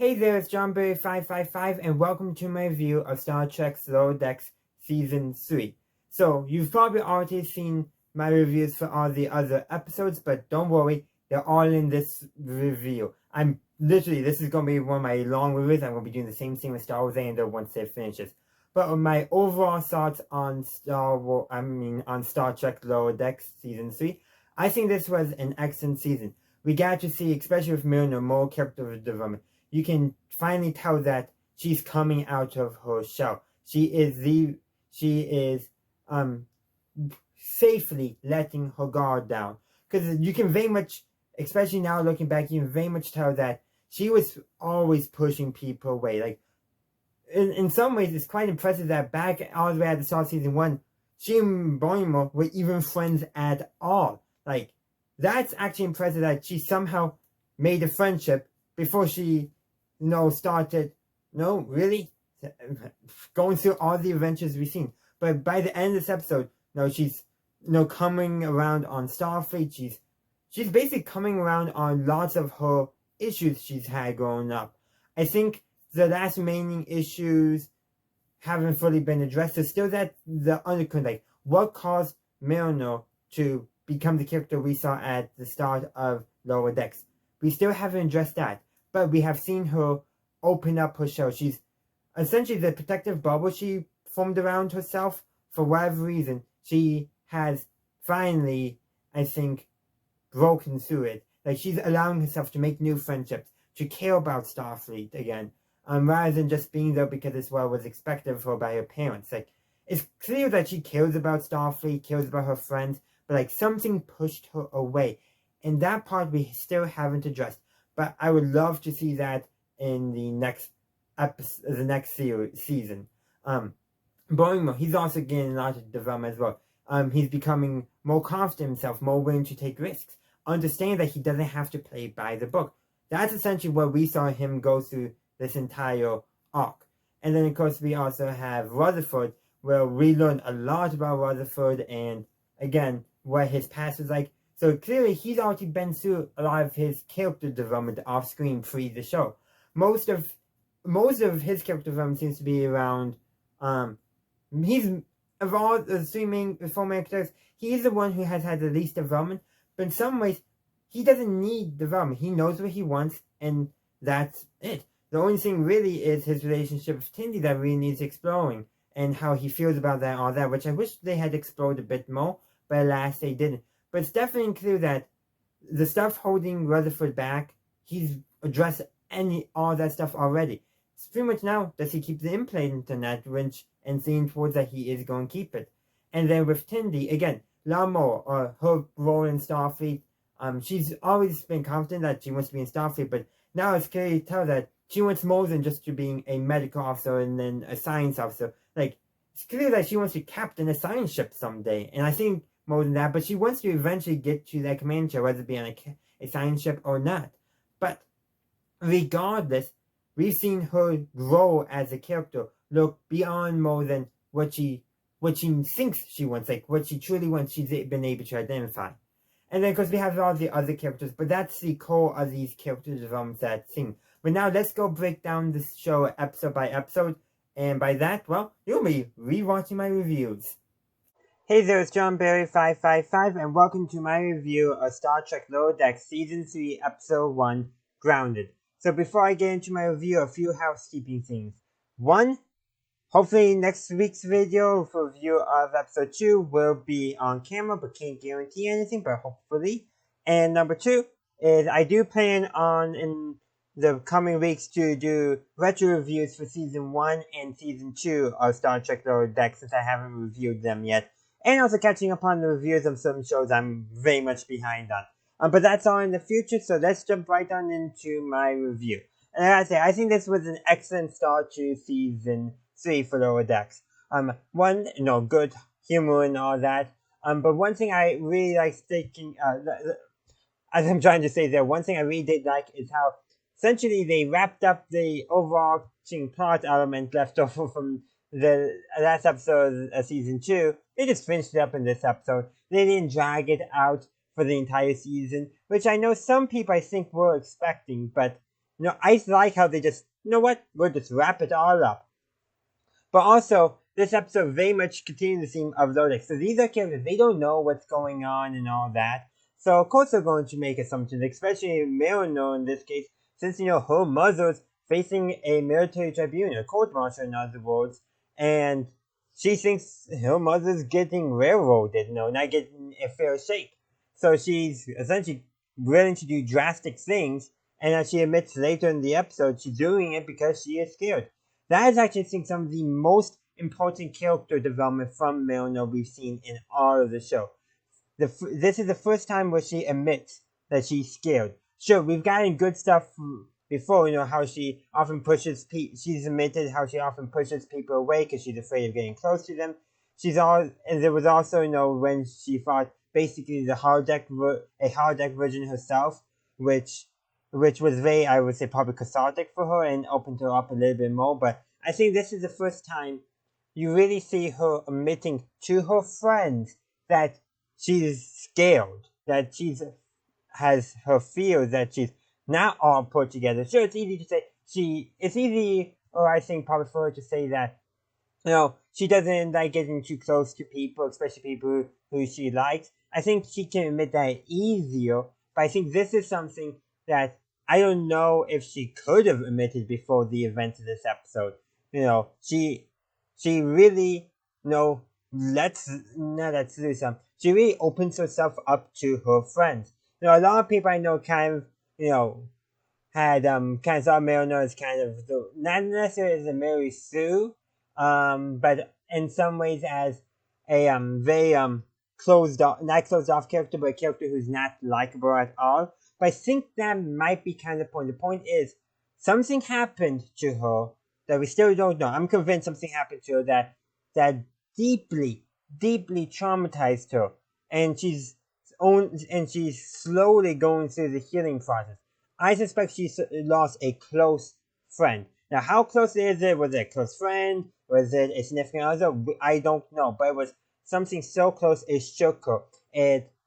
Hey there, it's JohnBerry555 and welcome to my review of Star Trek Lower Decks Season 3. So, you've probably already seen my reviews for all the other episodes, but don't worry, they're all in this review. This is going to be one of my long reviews. I'm going to be doing the same thing with Star Wars Andor once it finishes. But my overall thoughts on on Star Trek Lower Decks Season 3, I think this was an excellent season. We got to see, especially with Milner, more character development. You can finally tell that she's coming out of her shell. She is safely letting her guard down. Because you can very much, especially now looking back, you can very much tell that she was always pushing people away. Like, in some ways, it's quite impressive that back all the way at the start of season 1, she and Boimler were even friends at all. Like, that's actually impressive that she somehow made a friendship before she started, going through all the adventures we've seen. But by the end of this episode, she's, coming around on Starfleet. She's basically coming around on lots of her issues she's had growing up. I think the last remaining issues haven't fully been addressed. There's still the undercurrent, like, what caused Milner to become the character we saw at the start of Lower Decks. We still haven't addressed that. But we have seen her open up her shell. She's essentially the protective bubble she formed around herself. For whatever reason, she has finally, I think, broken through it. Like, she's allowing herself to make new friendships, to care about Starfleet again, rather than just being there because it's what was expected of her by her parents. Like, it's clear that she cares about Starfleet, cares about her friends, but like something pushed her away. And that part we still haven't addressed. But I would love to see that in the next episode, the next season. Boimler, he's also getting a lot of development as well. He's becoming more confident in himself, more willing to take risks, understanding that he doesn't have to play by the book. That's essentially what we saw him go through this entire arc. And then, of course, we also have Rutherford, where we learn a lot about Rutherford and, again, what his past was like. So clearly, he's already been through a lot of his character development off screen pre the show. Most of his character development seems to be around. He's of all the four main characters, he's the one who has had the least development. But in some ways, he doesn't need development. He knows what he wants, and that's it. The only thing really is his relationship with Tindy that really needs exploring, and how he feels about that and all that, which I wish they had explored a bit more, but alas, they didn't. But it's definitely clear that the stuff holding Rutherford back, he's addressed all that stuff already. It's pretty much now, does he keep the implant on that wrench and seeing towards that he is going to keep it. And then with Tindy, again, a lot more, her role in Starfleet, she's always been confident that she wants to be in Starfleet, but now it's clear to tell that she wants more than just to being a medical officer and then a science officer. Like, it's clear that she wants to captain a science ship someday, and I think more than that, but she wants to eventually get to that command chair, whether it be on a science ship or not. But regardless, we've seen her grow as a character, look beyond more than what she thinks she wants, like what she truly wants, she's been able to identify. And then, of course, we have all the other characters, but that's the core of these character developments that thing. But now, let's go break down this show episode by episode, and by that, well, you'll be rewatching my reviews. Hey there, it's JohnBerry555, and welcome to my review of Star Trek Lower Decks Season 3, Episode 1, Grounded. So before I get into my review, a few housekeeping things. 1, hopefully next week's video for review of Episode 2 will be on camera, but can't guarantee anything, but hopefully. And number 2 is I do plan on, in the coming weeks, to do retro reviews for Season 1 and Season 2 of Star Trek Lower Decks, since I haven't reviewed them yet. And also catching up on the reviews of some shows I'm very much behind on. But that's all in the future, so let's jump right on into my review. And like I say, I think this was an excellent start to Season 3 for Lower Decks. Good humor and all that. But one thing I really like as I'm trying to say there, one thing I really did like is how essentially they wrapped up the overarching plot element left over from the last episode of Season 2. They just finished it up in this episode. They didn't drag it out for the entire season, which I know some people I think were expecting, but I like how they just, we'll just wrap it all up. But also, this episode very much continues the theme of Lodex. So these are characters, they don't know what's going on and all that. So of course they're going to make assumptions, especially Marino in this case, since, her mother's facing a military tribunal, a court martial in other words, and she thinks her mother's getting railroaded, not getting a fair shake. So she's essentially willing to do drastic things, and as she admits later in the episode, she's doing it because she is scared. That is actually, I think, some of the most important character development from Milner we've seen in all of the show. This is the first time where she admits that she's scared. Sure, we've gotten good stuff before, how she often pushes she's admitted how she often pushes people away because she's afraid of getting close to them. And there was also, when she fought basically a holodeck version herself, which was very, I would say, probably cathartic for her and opened her up a little bit more. But I think this is the first time you really see her admitting to her friends that she's scared, that has her fears, that she's not all put together. Sure, it's easy to say it's easy, or I think probably for her to say that, she doesn't like getting too close to people, especially people who she likes. I think she can admit that easier, but I think this is something that I don't know if she could have admitted before the events of this episode. She really, let's do some. She really opens herself up to her friends. A lot of people I know kind of, had kind of saw Mariner as kind of not necessarily as a Mary Sue, but in some ways as a very not closed off character, but a character who's not likable at all. But I think that might be kind of the point. The point is something happened to her that we still don't know. I'm convinced something happened to her that deeply, deeply traumatized her, and she's slowly going through the healing process. I suspect she lost a close friend. Now, how close is it? Was it a close friend? Was it a significant other? I don't know, but it was something so close it shook her.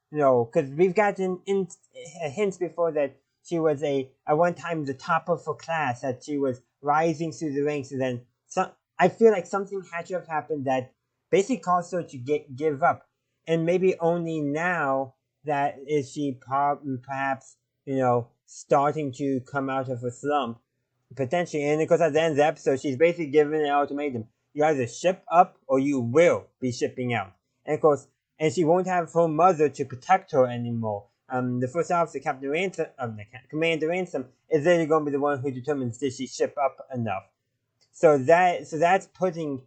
Because we've gotten hints before that she was at one time the top of her class, that she was rising through the ranks, and then I feel like something had to have happened that basically caused her to give up. And maybe only now that is she perhaps, starting to come out of a slump, potentially. And because at the end of the episode, she's basically given an ultimatum. You either ship up or you will be shipping out. And of course, and she won't have her mother to protect her anymore. The first officer, Commander Ransom, is really going to be the one who determines did she ship up enough. So that's putting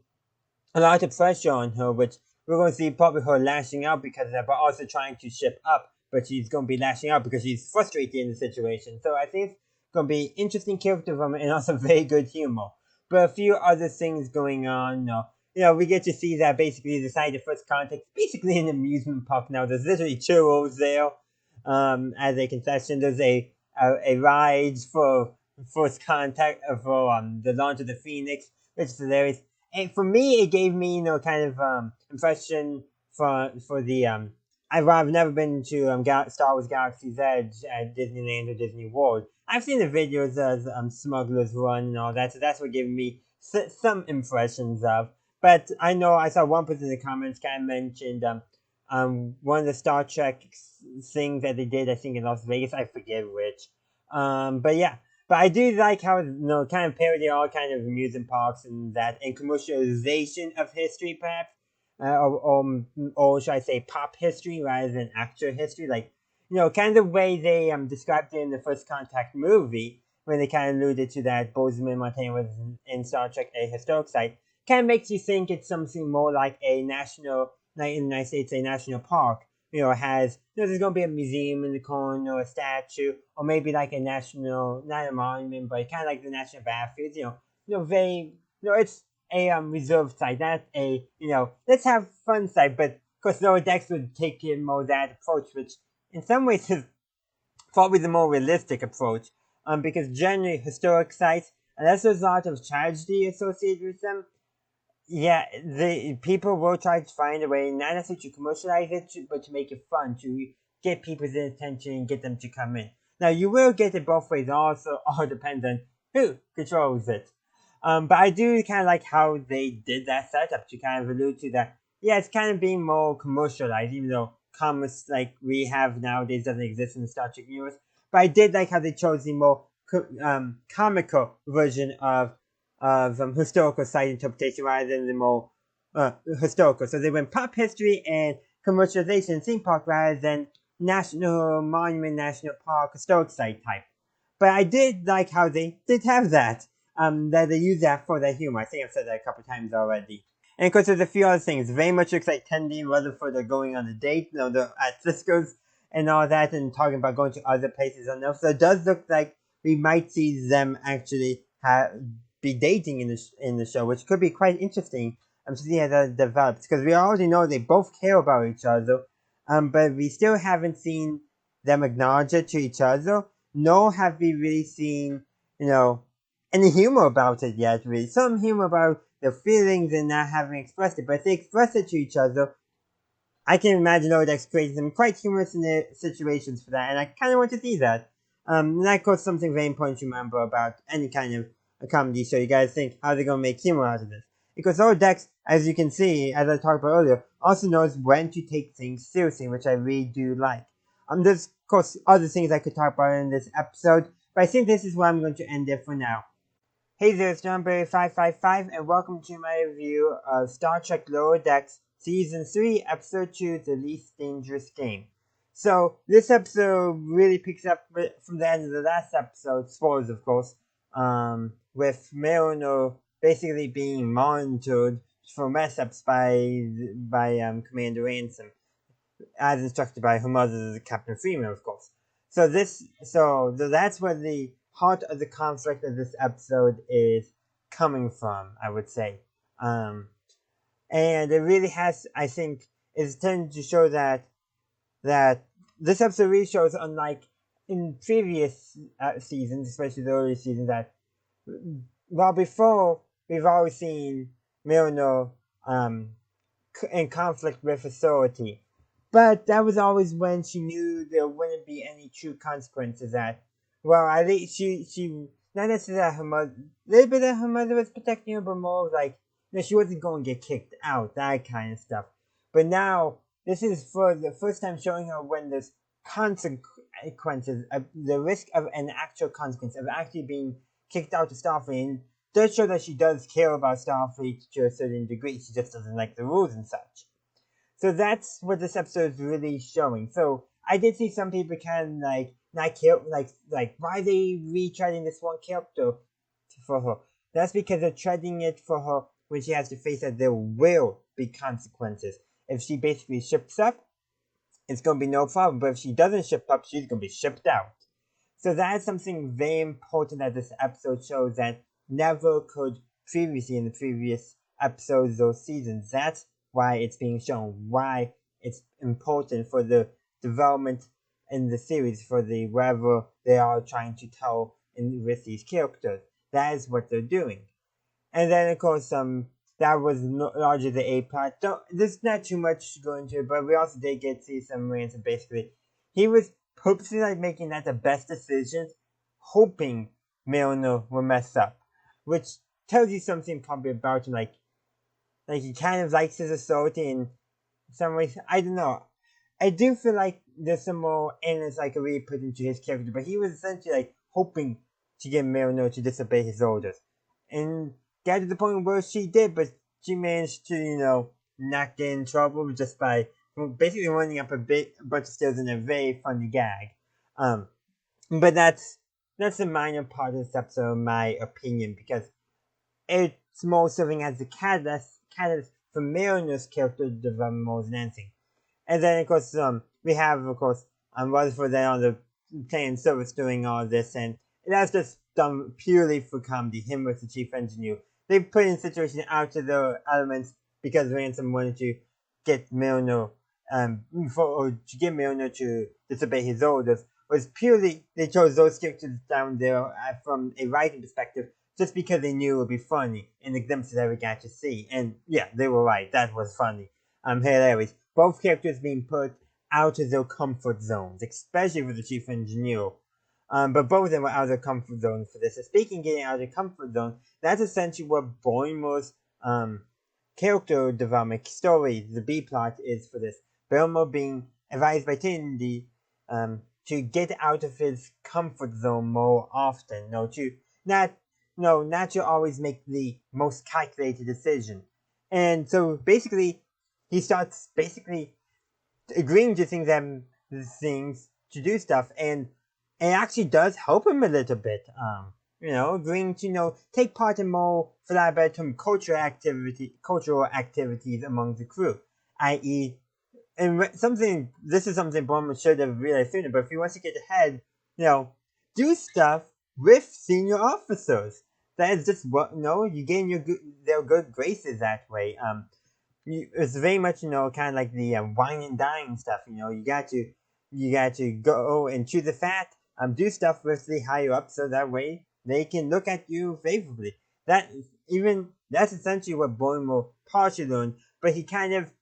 a lot of pressure on her, which we're going to see probably her lashing out because of that, but also trying to ship up. But she's going to be lashing out because she's frustrated in the situation. So I think it's going to be interesting character development and also very good humor. But a few other things going on. We get to see that basically the site of first contact is basically an amusement park now. There's literally churros there as a concession. There's a ride for first contact for the launch of the Phoenix, which is hilarious. And for me, it gave me, kind of impression for the I've never been to Star Wars Galaxy's Edge at Disneyland or Disney World. I've seen the videos of Smuggler's Run and all that, so that's what gave me some impressions of. But I know I saw one person in the comments kind of mentioned one of the Star Trek things that they did, I think in Las Vegas, I forget which. But yeah. But I do like how, kind of parody all kind of amusement parks and that, and commercialization of history, perhaps, or should I say pop history rather than actual history, like, kind of the way they described it in the First Contact movie, when they kind of alluded to that Bozeman, Montana was in Star Trek a historic site, kind of makes you think it's something more like a national, like in the United States, a national park. Has, there's going to be a museum in the corner, or a statue, or maybe like a national, not a monument, but kind of like the national battlefields, it's a reserved site, not a, let's have fun site, but of course Lower Decks would take more that approach, which in some ways is probably the more realistic approach, because generally historic sites, unless there's a lot of tragedy associated with them, yeah, the people will try to find a way, not necessarily to commercialize it, but to make it fun, to get people's attention and get them to come in. Now, you will get it both ways. Also, all depends on who controls it. But I do kind of like how they did that setup to kind of allude to that. Yeah, it's kind of being more commercialized, even though comics like we have nowadays doesn't exist in the Star Trek universe. But I did like how they chose the more comical version of historical site interpretation rather than the more historical. So they went pop history and commercialization theme park rather than national monument, national park, historic site type. But I did like how they did have that. That they use that for their humor. I think I've said that a couple times already. And of course, there's a few other things. Very much looks like Tendi and Rutherford are going on a date, at Cisco's and all that, and talking about going to other places on Earth. So it does look like we might see them actually be dating in the show, which could be quite interesting to see how that develops. Because we already know they both care about each other, but we still haven't seen them acknowledge it to each other. Nor have we really seen, any humor about it yet, really. Some humor about their feelings and not having expressed it, but if they express it to each other, I can imagine that's creating some quite humorous situations for that, and I kind of want to see that. And that goes something very important to remember about any kind of a comedy show. You guys think, how are they going to make humor out of this? Because Dex, as you can see, as I talked about earlier, also knows when to take things seriously, which I really do like. There's, of course, other things I could talk about in this episode, but I think this is where I'm going to end it for now. Hey there, it's JohnBerry555, and welcome to my review of Star Trek Lower Decks Season 3, Episode 2, The Least Dangerous Game. So, this episode really picks up from the end of the last episode, spoilers of course, with Mariner basically being monitored for mess-ups by Commander Ransom, as instructed by her mother, Captain Freeman, of course. So that's where the heart of the conflict of this episode is coming from, I would say. And it really has, I think, is tending to show that this episode really shows, unlike in previous seasons, especially the early seasons, that while before we've always seen Mariner in conflict with authority, but that was always when she knew there wouldn't be any true consequences. That, well, I think she not necessarily that her mother, a little bit that her mother was protecting her, but more like, she wasn't going to get kicked out, that kind of stuff. But now, this is for the first time showing her when there's consequences, the risk of an actual consequence, of actually being kicked out of Starfleet. And does show that she does care about Starfleet to a certain degree, she just doesn't like the rules and such. So that's what this episode is really showing. So I did see some people kind of not care, like why are they retreading this one character for her? That's because they're treading it for her when she has to face that there will be consequences. If she basically ships up, it's going to be no problem. But if she doesn't ship up, she's going to be shipped out. So that is something very important that this episode shows that never could previously in the previous episodes or seasons. That's why it's being shown, why it's important for the development in the series, for the whatever they are trying to tell with these characters. That is what they're doing. And then, of course, that was largely the A plot. There's not too much to go into it, but we also did get to see some Ransom. Basically, he was purposely making that the best decisions, hoping Mariner will mess up, which tells you something probably about him. Like he kind of likes his authority in some ways. I don't know. I do feel like there's some more innocence I could really put into his character, but he was essentially hoping to get Mariner to disobey his orders, and got to the point where she did, but she managed to not get in trouble just by basically running up a bunch of stairs in a very funny gag. But that's a minor part of this episode, in my opinion, because it's more serving as the catalyst for Mariner's character development more than anything. And then, of course, we have, of course, Rutherford there on the plane service doing all this, and that's just done purely for comedy, him with the chief engineer. They put in situations out of the elements because Ransom wanted to get Mariner, to get Mariner to disobey his orders. Was purely, they chose those characters down there from a writing perspective, just because they knew it would be funny in the glimpses that we got to see. And yeah, they were right, that was funny. Hilarious. Both characters being put out of their comfort zones, especially with the chief engineer. But both of them were out of their comfort zone for this. So speaking of getting out of their comfort zone, that's essentially what Boimler's character development story, the B plot, is for this. Boimler being advised by Tindy to get out of his comfort zone more often. Not to always make the most calculated decision. And so basically, he starts agreeing to things to do stuff, and it actually does help him a little bit. Agreeing to take part in more, for that better term, cultural activities among the crew, i.e., and this is something Bowman should have realized sooner. But if he wants to get ahead, do stuff with senior officers. That is just you gain their good graces that way. It's very much kind of like the wine and dine stuff. You got to go and chew the fat. Do stuff with the higher up, so that way they can look at you favorably. That's essentially what Boimler partially learned, but he kind of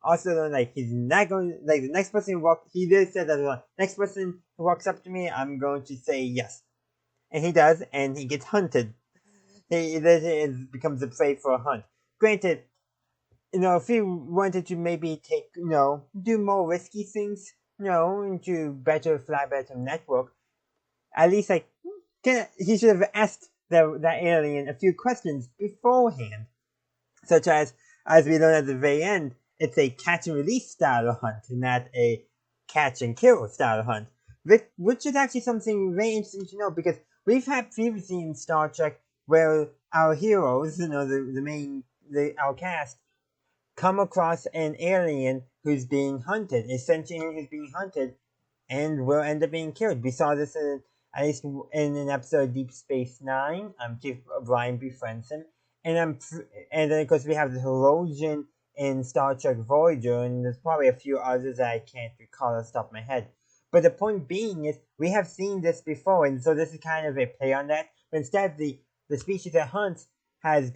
also learned he's not going the next person he did say that next person who walks up to me, I'm going to say yes, and he does, and he gets hunted. He becomes a prey for a hunt. Granted, if he wanted to maybe do more risky things, into fly better network, at least he should have asked that alien a few questions beforehand, such as we learn at the very end, it's a catch and release style hunt, not a catch and kill style hunt, which is actually something very interesting to know, because we've had previously in Star Trek where our heroes, our cast, come across an alien who's being hunted, a sentient alien who's being hunted, and will end up being killed. We saw this at least in an episode of Deep Space Nine. Chief O'Brien befriends him, and then of course we have the Herosian in Star Trek Voyager, and there's probably a few others that I can't recall off the top of my head. But the point being is, we have seen this before, and so this is kind of a play on that. But instead, the species that hunts has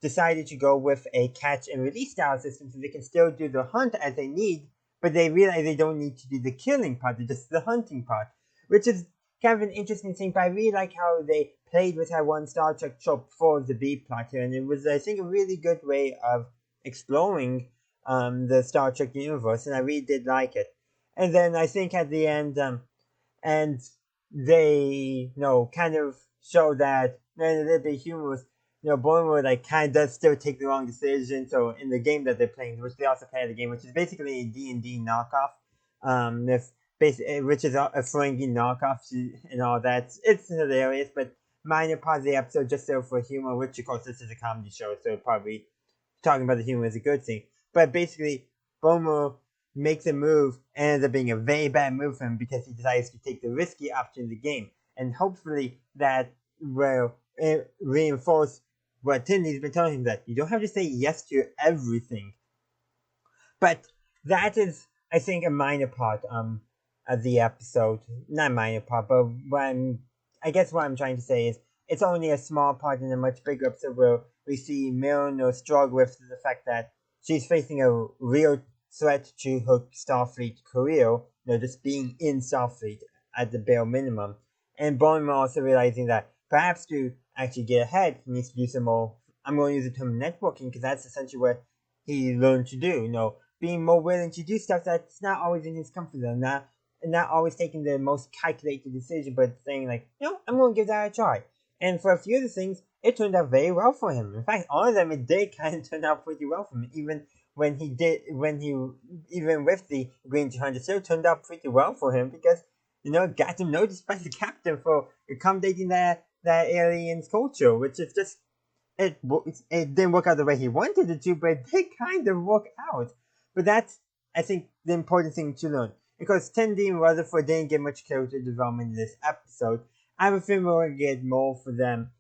decided to go with a catch and release style system, so they can still do the hunt as they need, but they realize they don't need to do the killing part, just the hunting part, which is kind of an interesting thing. But I really like how they played with that one Star Trek trope for the B plot here, and it was, I think, a really good way of exploring the Star Trek universe, and I really did like it. And then I think at the end, and they kind of show that, a little bit humorous, Boimler kind of does still take the wrong decision. So in the game that they're playing, which they also play the game, which is basically a D&D knockoff, which is a Ferengi knockoff and all that. It's hilarious, but minor part of the episode just so for humor, which of course this is a comedy show, so probably talking about the humor is a good thing. But basically, Boimler makes a move and ends up being a very bad move for him because he decides to take the risky option in the game, and hopefully that will reinforce what Tindy's been telling him, that you don't have to say yes to everything. But that is, I think, a minor part of the episode. Not minor part, but what I'm trying to say is, it's only a small part in a much bigger episode where we see Milner struggle with the fact that she's facing a real threat to her Starfleet career, just being in Starfleet at the bare minimum. And Boimler also realizing that perhaps to actually get ahead, he needs to do some more, I'm going to use the term networking, because that's essentially what he learned to do, being more willing to do stuff that's not always in his comfort zone, not always taking the most calculated decision, but saying I'm going to give that a try. And for a few of the things, it turned out very well for him. In fact, all of them, it did kind of turn out pretty well for him. Even with the Green 200, still turned out pretty well for him, because, got him noticed by the captain for accommodating that alien's culture, which is just, it didn't work out the way he wanted it to, but it did kind of work out. But that's, I think, the important thing to learn. Because Tendi and Rutherford didn't get much character development in this episode. I have a feeling we're going to get more for them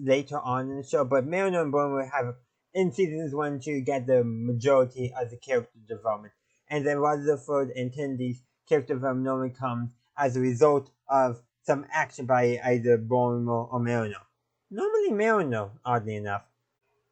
later on in the show, but Mariner and Bourne will have, in seasons 1 and 2, get the majority of the character development. And then Rutherford and Tendi's character development normally comes as a result of some action by either Bourne or Mariner. Normally Mariner, oddly enough.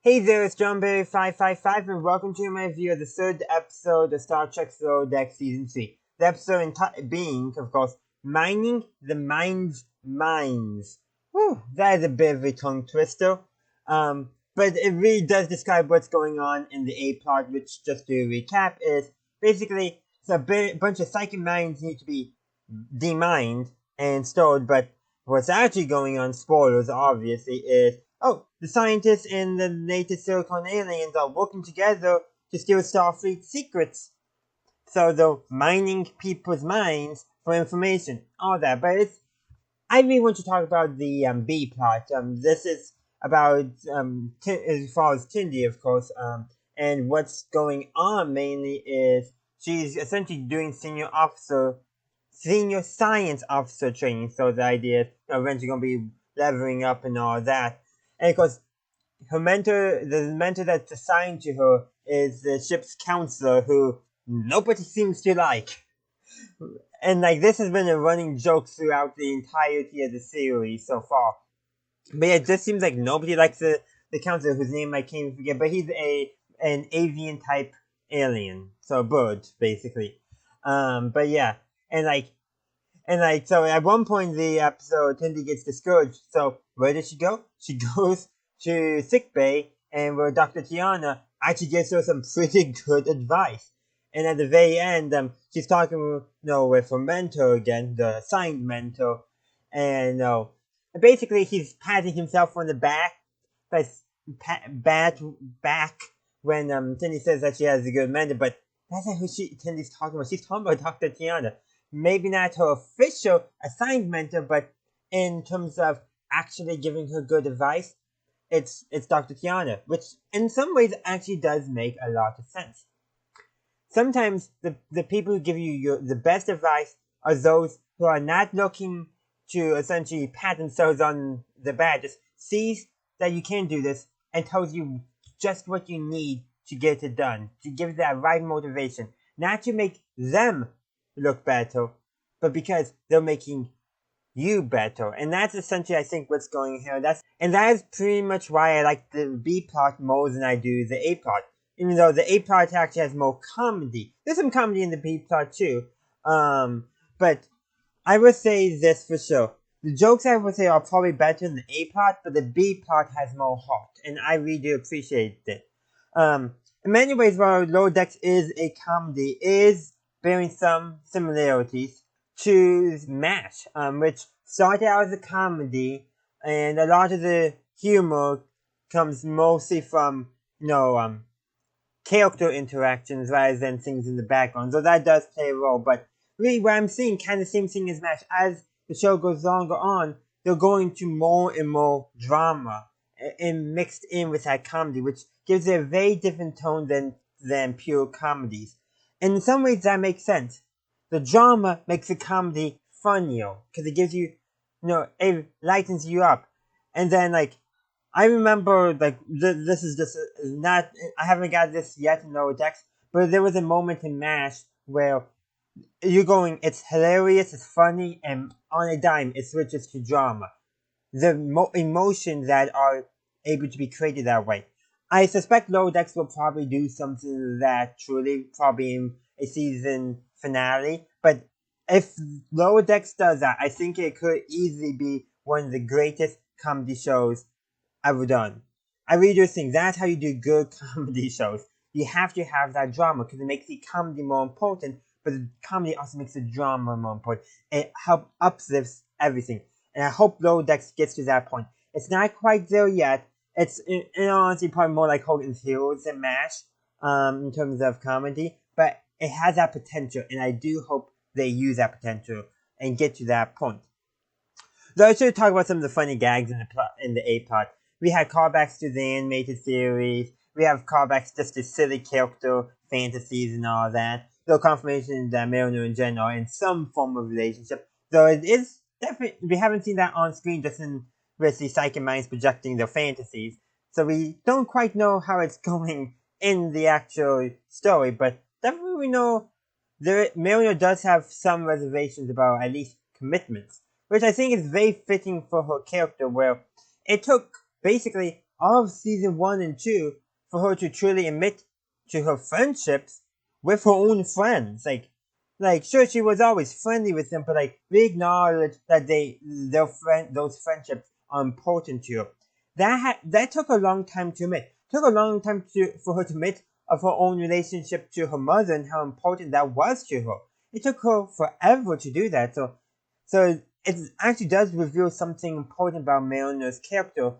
Hey there, it's JohnBerry555, and welcome to my review of the third episode of Star Trek Lower Deck Season 3. The episode being, of course, mining the mind's minds. Whew, that is a bit of a tongue twister. But it really does describe what's going on in the A plot, which, just to recap, is basically it's a bunch of psychic minds need to be demined and stored, but what's actually going on, spoilers obviously, is the scientists and the native Silicon aliens are working together to steal Starfleet secrets. So they're mining people's minds for information, all that. But I really want to talk about the B plot. This is about as far as Tindy, of course. And what's going on mainly is she's essentially doing senior science officer training. So the idea is eventually going to be leveling up and all that. And of course, the mentor that's assigned to her is the ship's counselor, who nobody seems to like. And this has been a running joke throughout the entirety of the series so far. But yeah, it just seems like nobody likes the counselor, whose name I can't forget. But he's an avian type alien, so a bird basically. But yeah, so at one point in the episode, Tindy gets discouraged. So where does she go? She goes to sickbay, and where Dr. Tiana actually gives her some pretty good advice. And at the very end, she's talking, with her mentor again, the assigned mentor, and basically he's patting himself on the back, back when Tindy says that she has a good mentor, but that's not who Tindy's talking about. She's talking about Dr. Tiana. Maybe not her official assigned mentor, but in terms of actually giving her good advice, it's Dr. Tiana, which in some ways actually does make a lot of sense. Sometimes the people who give you the best advice are those who are not looking to essentially pat themselves on the back, just sees that you can do this and tells you just what you need to get it done, to give that right motivation, not to make them look better, but because they're making you better. And that's essentially, I think, what's going here. That is pretty much why I like the B plot more than I do the A plot. Even though the A plot actually has more comedy. There's some comedy in the B plot too. But I would say this for sure. The jokes I would say are probably better in the A plot, but the B plot has more heart. And I really do appreciate it. In many ways, while Lower Decks is a comedy, is bearing some similarities to MASH, which started out as a comedy, and a lot of the humor comes mostly from, character interactions rather than things in the background. So that does play a role, but really what I'm seeing kind of the same thing as MASH. As the show goes longer on, they're going to more and more drama and mixed in with that comedy, which gives it a very different tone than pure comedies. And in some ways that makes sense. The drama makes the comedy funnier because it gives you, it lightens you up. And then I remember this is just not, I haven't got this yet in Lower Decks, but there was a moment in MASH where you're going, it's hilarious, it's funny, and on a dime it switches to drama. The emotions that are able to be created that way. I suspect Lower Decks will probably do something that truly, probably in a season finale, but if Lower Decks does that, I think it could easily be one of the greatest comedy shows ever done. I really do think that's how you do good comedy shows. You have to have that drama because it makes the comedy more important, but the comedy also makes the drama more important. It uplifts everything. And I hope Lower Decks gets to that point. It's not quite there yet. It's, in honesty, probably more like Hogan's Heroes than MASH, in terms of comedy, but it has that potential, and I do hope they use that potential and get to that point. Though I should talk about some of the funny gags in the A plot. We had callbacks to the animated series. We have callbacks just to silly character fantasies and all that. Though confirmation that Mariner and Jen are in some form of relationship. Though it is definitely, we haven't seen that on screen, just with the psychic minds projecting their fantasies. So we don't quite know how it's going in the actual story, but definitely we know Mariner does have some reservations about at least commitments, which I think is very fitting for her character, where it took basically all of season 1 and 2 for her to truly admit to her friendships with her own friends. like, sure, she was always friendly with them, but like, we acknowledge that those friendships are important to her. That took a long time to admit. Took a long time for her to admit of her own relationship to her mother and how important that was to her. It took her forever to do that. So it actually does reveal something important about Milner's character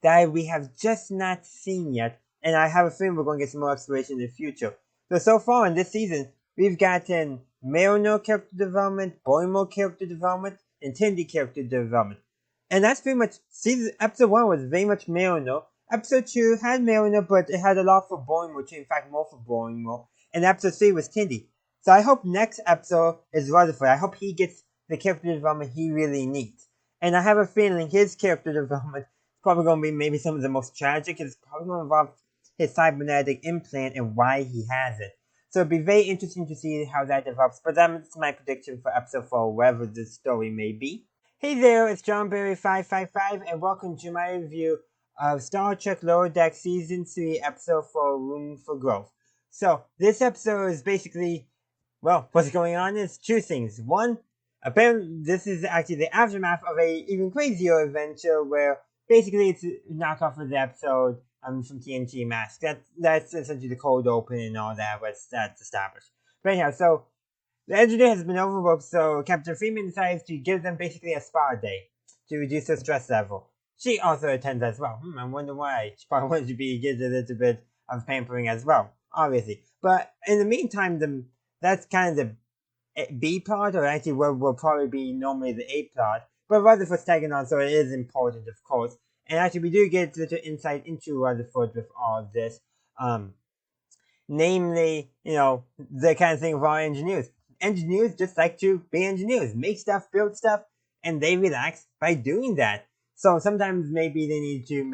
that we have just not seen yet, and I have a feeling we're going to get some more exploration in the future. So far in this season, we've gotten Mariner character development, Boimler character development, and Tindy character development. And that's pretty much, episode 1 was very much Mariner. Episode 2 had Mariner, but it had a lot for Boimler too, in fact more for Boimler. And episode 3 was Tindy. So I hope next episode is Rutherford. I hope he gets the character development he really needs. And I have a feeling his character development probably going to be maybe some of the most tragic. It's probably going to involve his cybernetic implant and why he has it. So it'd be very interesting to see how that develops. But that's my prediction for episode 4, wherever this story may be. Hey there, it's JohnBerry555, and welcome to my review of Star Trek Lower Deck Season 3, Episode 4, Room for Growth. So, this episode is basically, well, what's going on is two things. One, apparently this is actually the aftermath of a even crazier adventure where basically it's a knockoff of the episode from TNT Mask. That's essentially the cold open and all that, that's established. But anyhow, so the engineer has been overworked, so Captain Freeman decides to give them basically a spa day to reduce their stress level. She also attends as well. I wonder why. She probably wanted to give a little bit of pampering as well, obviously. But in the meantime, that's kind of the B plot, or actually what will probably be normally the A plot. But Rutherford's tagging on, so it is important, of course. And actually, we do get a little insight into Rutherford with all of this. Namely, the kind of thing of our engineers. Engineers just like to be engineers, make stuff, build stuff, and they relax by doing that. So sometimes maybe they need to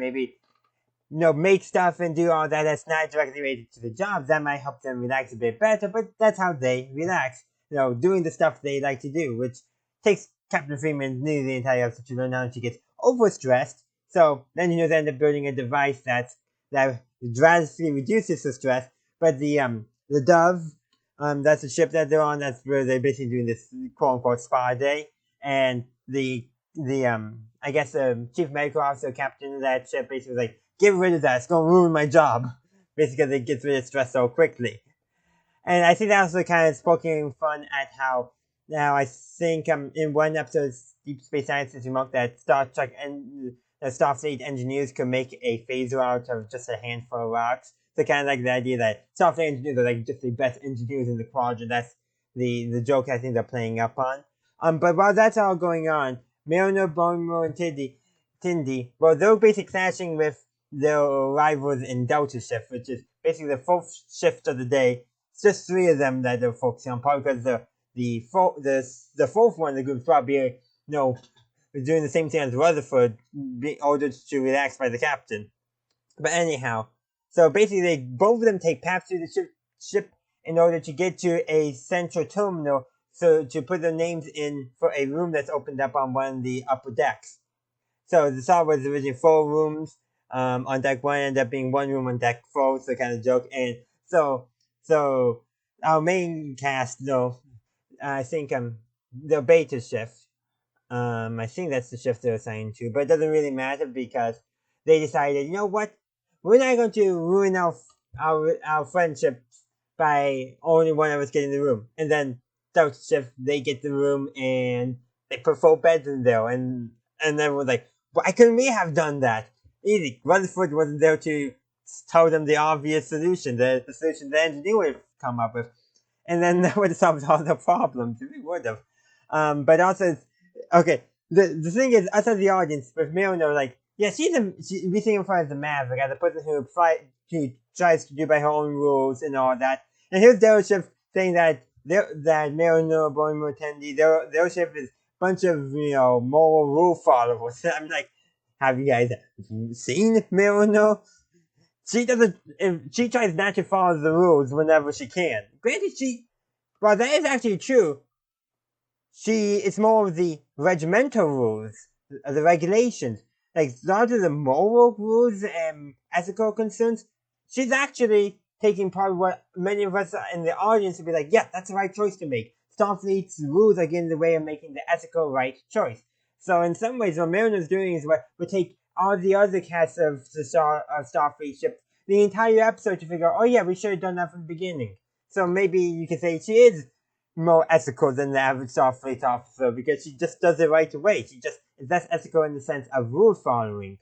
make stuff and do all that that's not directly related to the job. That might help them relax a bit better, but that's how they relax. Doing the stuff they like to do, which takes Captain Freeman nearly the entire episode to learn how she gets overstressed. So then end up building a device that drastically reduces the stress. But the Dove, that's the ship that they're on. That's where they're basically doing this quote unquote spa day. And the I guess the chief medical officer, captain of that ship, basically was like, get rid of that. It's gonna ruin my job. Basically, because it gets rid of stress so quickly. And I think that was kind of poking fun at how now I think in one episode of Deep Space Science remarked that Star Trek and Starfleet engineers could make a phaser out of just a handful of rocks. So kind of like the idea that Starfleet engineers are like just the best engineers in the quadrant. That's the joke I think they're playing up on. But while that's all going on, Mariner, Boimler, and Tindy, well, they're basically clashing with their rivals in Delta Shift, which is basically the fourth shift of the day. It's just three of them that they're focusing on, probably because the fourth one, the group's probably doing the same thing as Rutherford, being ordered to relax by the captain. But anyhow, so basically both of them take paths through the ship in order to get to a central terminal, so to put their names in for a room that's opened up on one of the upper decks. So the thought was originally 4 rooms on deck 1, ended up being 1 room on deck 4, so kind of joke. And so our main cast, though, I think the beta shift. I think that's the shift they're assigned to, but it doesn't really matter because they decided, you know what, we're not going to ruin our friendship by only one of us getting the room. And then Delta Shift, they get the room and they put 4 beds in there, and everyone's like, why couldn't we have done that? Easy. Rutherford wasn't there to tell them the obvious solution, the solution the engineer would have come up with. And then that would have solved all the problems. We would have. But also, okay, the thing is, us as the audience, with Mariner, like, yeah, we see her as the maverick, as a person who tries to do by her own rules and all that. And here's Delta Shift saying that Mariner, Boimler, Tindy, their ship is a bunch of, moral rule followers. I'm like, have you guys seen Mariner? She tries not to follow the rules whenever she can. Granted, while that is actually true, it's more of the regimental rules, the regulations. Like, a lot of the moral rules and ethical concerns, she's actually taking probably what many of us in the audience would be like, yeah, that's the right choice to make. Starfleet's rules are getting in the way of making the ethical right choice. So in some ways, what Mariner doing is what would take all the other cast of the Starfleet ships the entire episode to figure out, oh yeah, we should have done that from the beginning. So maybe you could say she is more ethical than the average Starfleet officer because she just does it right away. She just is less ethical in the sense of rule following.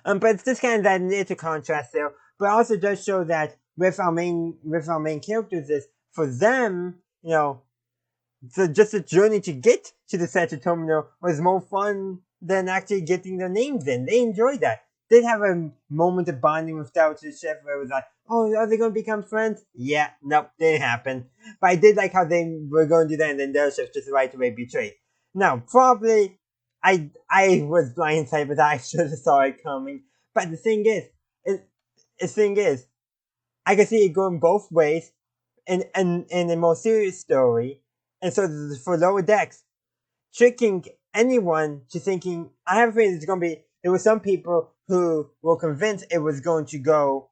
But it's just kind of that little contrast there. But it also does show that with our main characters is for them, so just the journey to get to the center terminal was more fun than actually getting their names in. They enjoyed that. They'd have a moment of bonding with Star Wars Chef where it was like, oh, are they going to become friends? Yeah, nope, didn't happen. But I did like how they were going to do that and then their chef just right away betrayed. Now, probably I was blindsided, but I should have saw it coming. But the thing is, I can see it going both ways in a more serious story. And so for Lower Decks, tricking anyone to thinking, I have a feeling it's going to be, there were some people who were convinced it was going to go,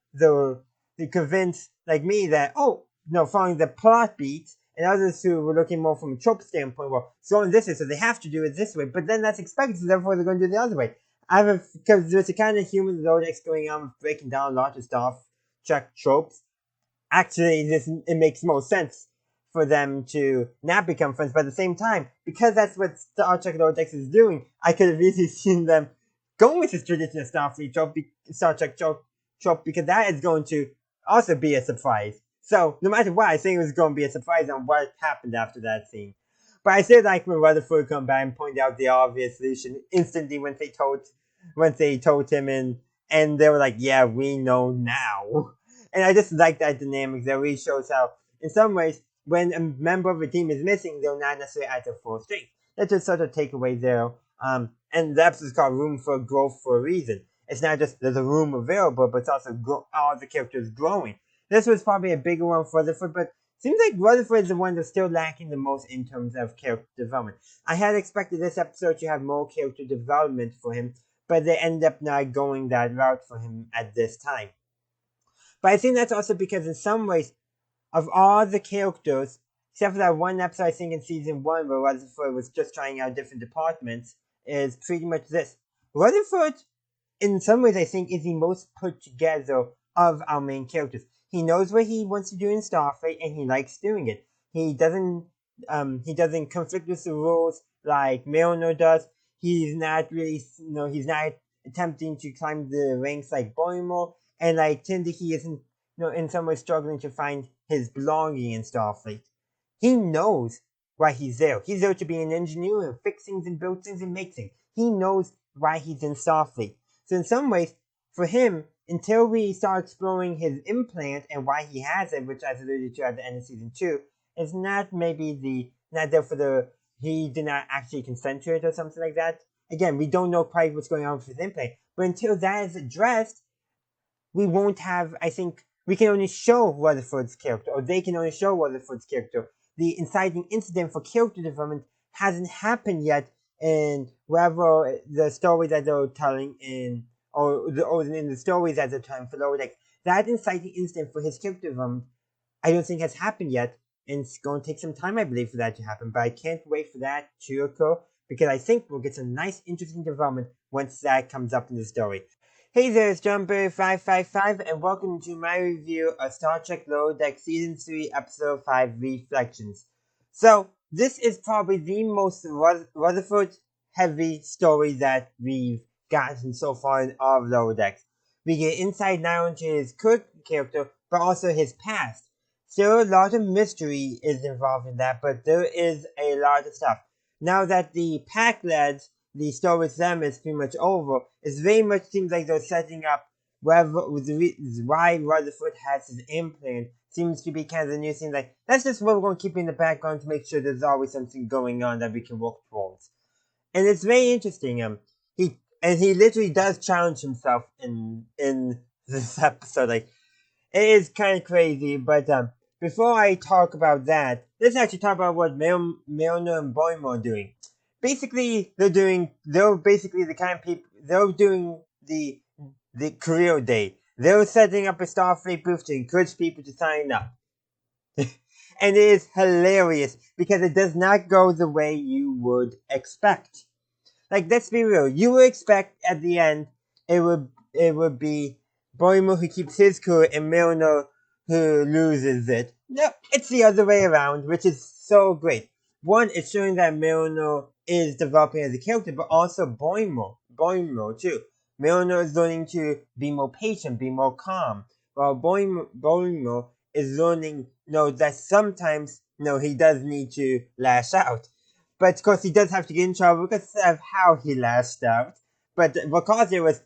they convinced, like me, that, following the plot beats, and others who were looking more from a trope standpoint, well, it's going this way, so they have to do it this way, but then that's expected, so therefore they're going to do it the other way. Because there's a kind of human Lower Decks going on with breaking down a lot of Star Trek tropes. Actually, it makes more sense for them to not become friends, but at the same time, because that's what Star Trek Lower Decks is doing, I could have easily seen them going with this traditional Starfleet trope, Star Trek trope, because that is going to also be a surprise. So, no matter what, I think it was going to be a surprise on what happened after that scene. But I still like when Rutherford come back and point out the obvious solution instantly when they told him, and they were like, yeah, we know now. And I just like that dynamic that really shows how, in some ways, when a member of a team is missing, they're not necessarily at their full strength. That's just sort of takeaway there. And the episode is called Room for Growth for a reason. It's not just there's a room available, but it's also all the characters growing. This was probably a bigger one for Rutherford, but seems like Rutherford is the one that's still lacking the most in terms of character development. I had expected this episode to have more character development for him, but they end up not going that route for him at this time. But I think that's also because in some ways, of all the characters, except for that one episode I think in season 1 where Rutherford was just trying out different departments, is pretty much this. Rutherford, in some ways, I think, is the most put together of our main characters. He knows what he wants to do in Starfleet, and he likes doing it. He doesn't conflict with the rules like Milner does. He's not really, he's not attempting to climb the ranks like Boimler, and like Tinder, he isn't, in some ways struggling to find his belonging in Starfleet. He knows why he's there. He's there to be an engineer and fix things and build things and make things. He knows why he's in Starfleet. So in some ways, for him, until we start exploring his implant and why he has it, which I alluded to at the end of season 2, it's not there for he did not actually consent to it or something like that. Again, we don't know quite what's going on with his implant. But until that is addressed, we won't have, I think, we can only show Rutherford's character, or they can only show Rutherford's character. The inciting incident for character development hasn't happened yet in wherever the story that they're telling in the stories that they're telling for Lower Decks. That inciting incident for his character development, I don't think has happened yet, and it's going to take some time, I believe, for that to happen. But I can't wait for that to occur, because I think we'll get some nice, interesting development once that comes up in the story. Hey there, it's JohnBerry555, and welcome to my review of Star Trek Lower Decks Season 3, Episode 5, Reflections. So, this is probably the most Rutherford-heavy story that we've gotten so far in all of Lower Decks. We get insight not only to his current character, but also his past. Still, a lot of mystery is involved in that, but there is a lot of stuff. Now that the Pack lads, the story with them is pretty much over, it very much seems like they're setting up why Rutherford has his implant. Seems to be kind of the new thing, like, that's just what we're going to keep in the background to make sure there's always something going on that we can work towards. And it's very interesting. He literally does challenge himself in this episode. Like, it is kind of crazy, but before I talk about that, let's actually talk about what Milner and Boimler are doing. Basically, they're basically the kind of people, they're doing the career day. they were setting up a Starfleet booth to encourage people to sign up. And it is hilarious because it does not go the way you would expect. Like, let's be real. You would expect at the end it would be Boimler who keeps his cool and Milner who loses it. No, it's the other way around, which is so great. One, it's showing that Milner is developing as a character, but also Boimler too. Milner is learning to be more patient, be more calm, while Boimler is learning, that sometimes, he does need to lash out. But of course, he does have to get in trouble because of how he lashed out. But because it was,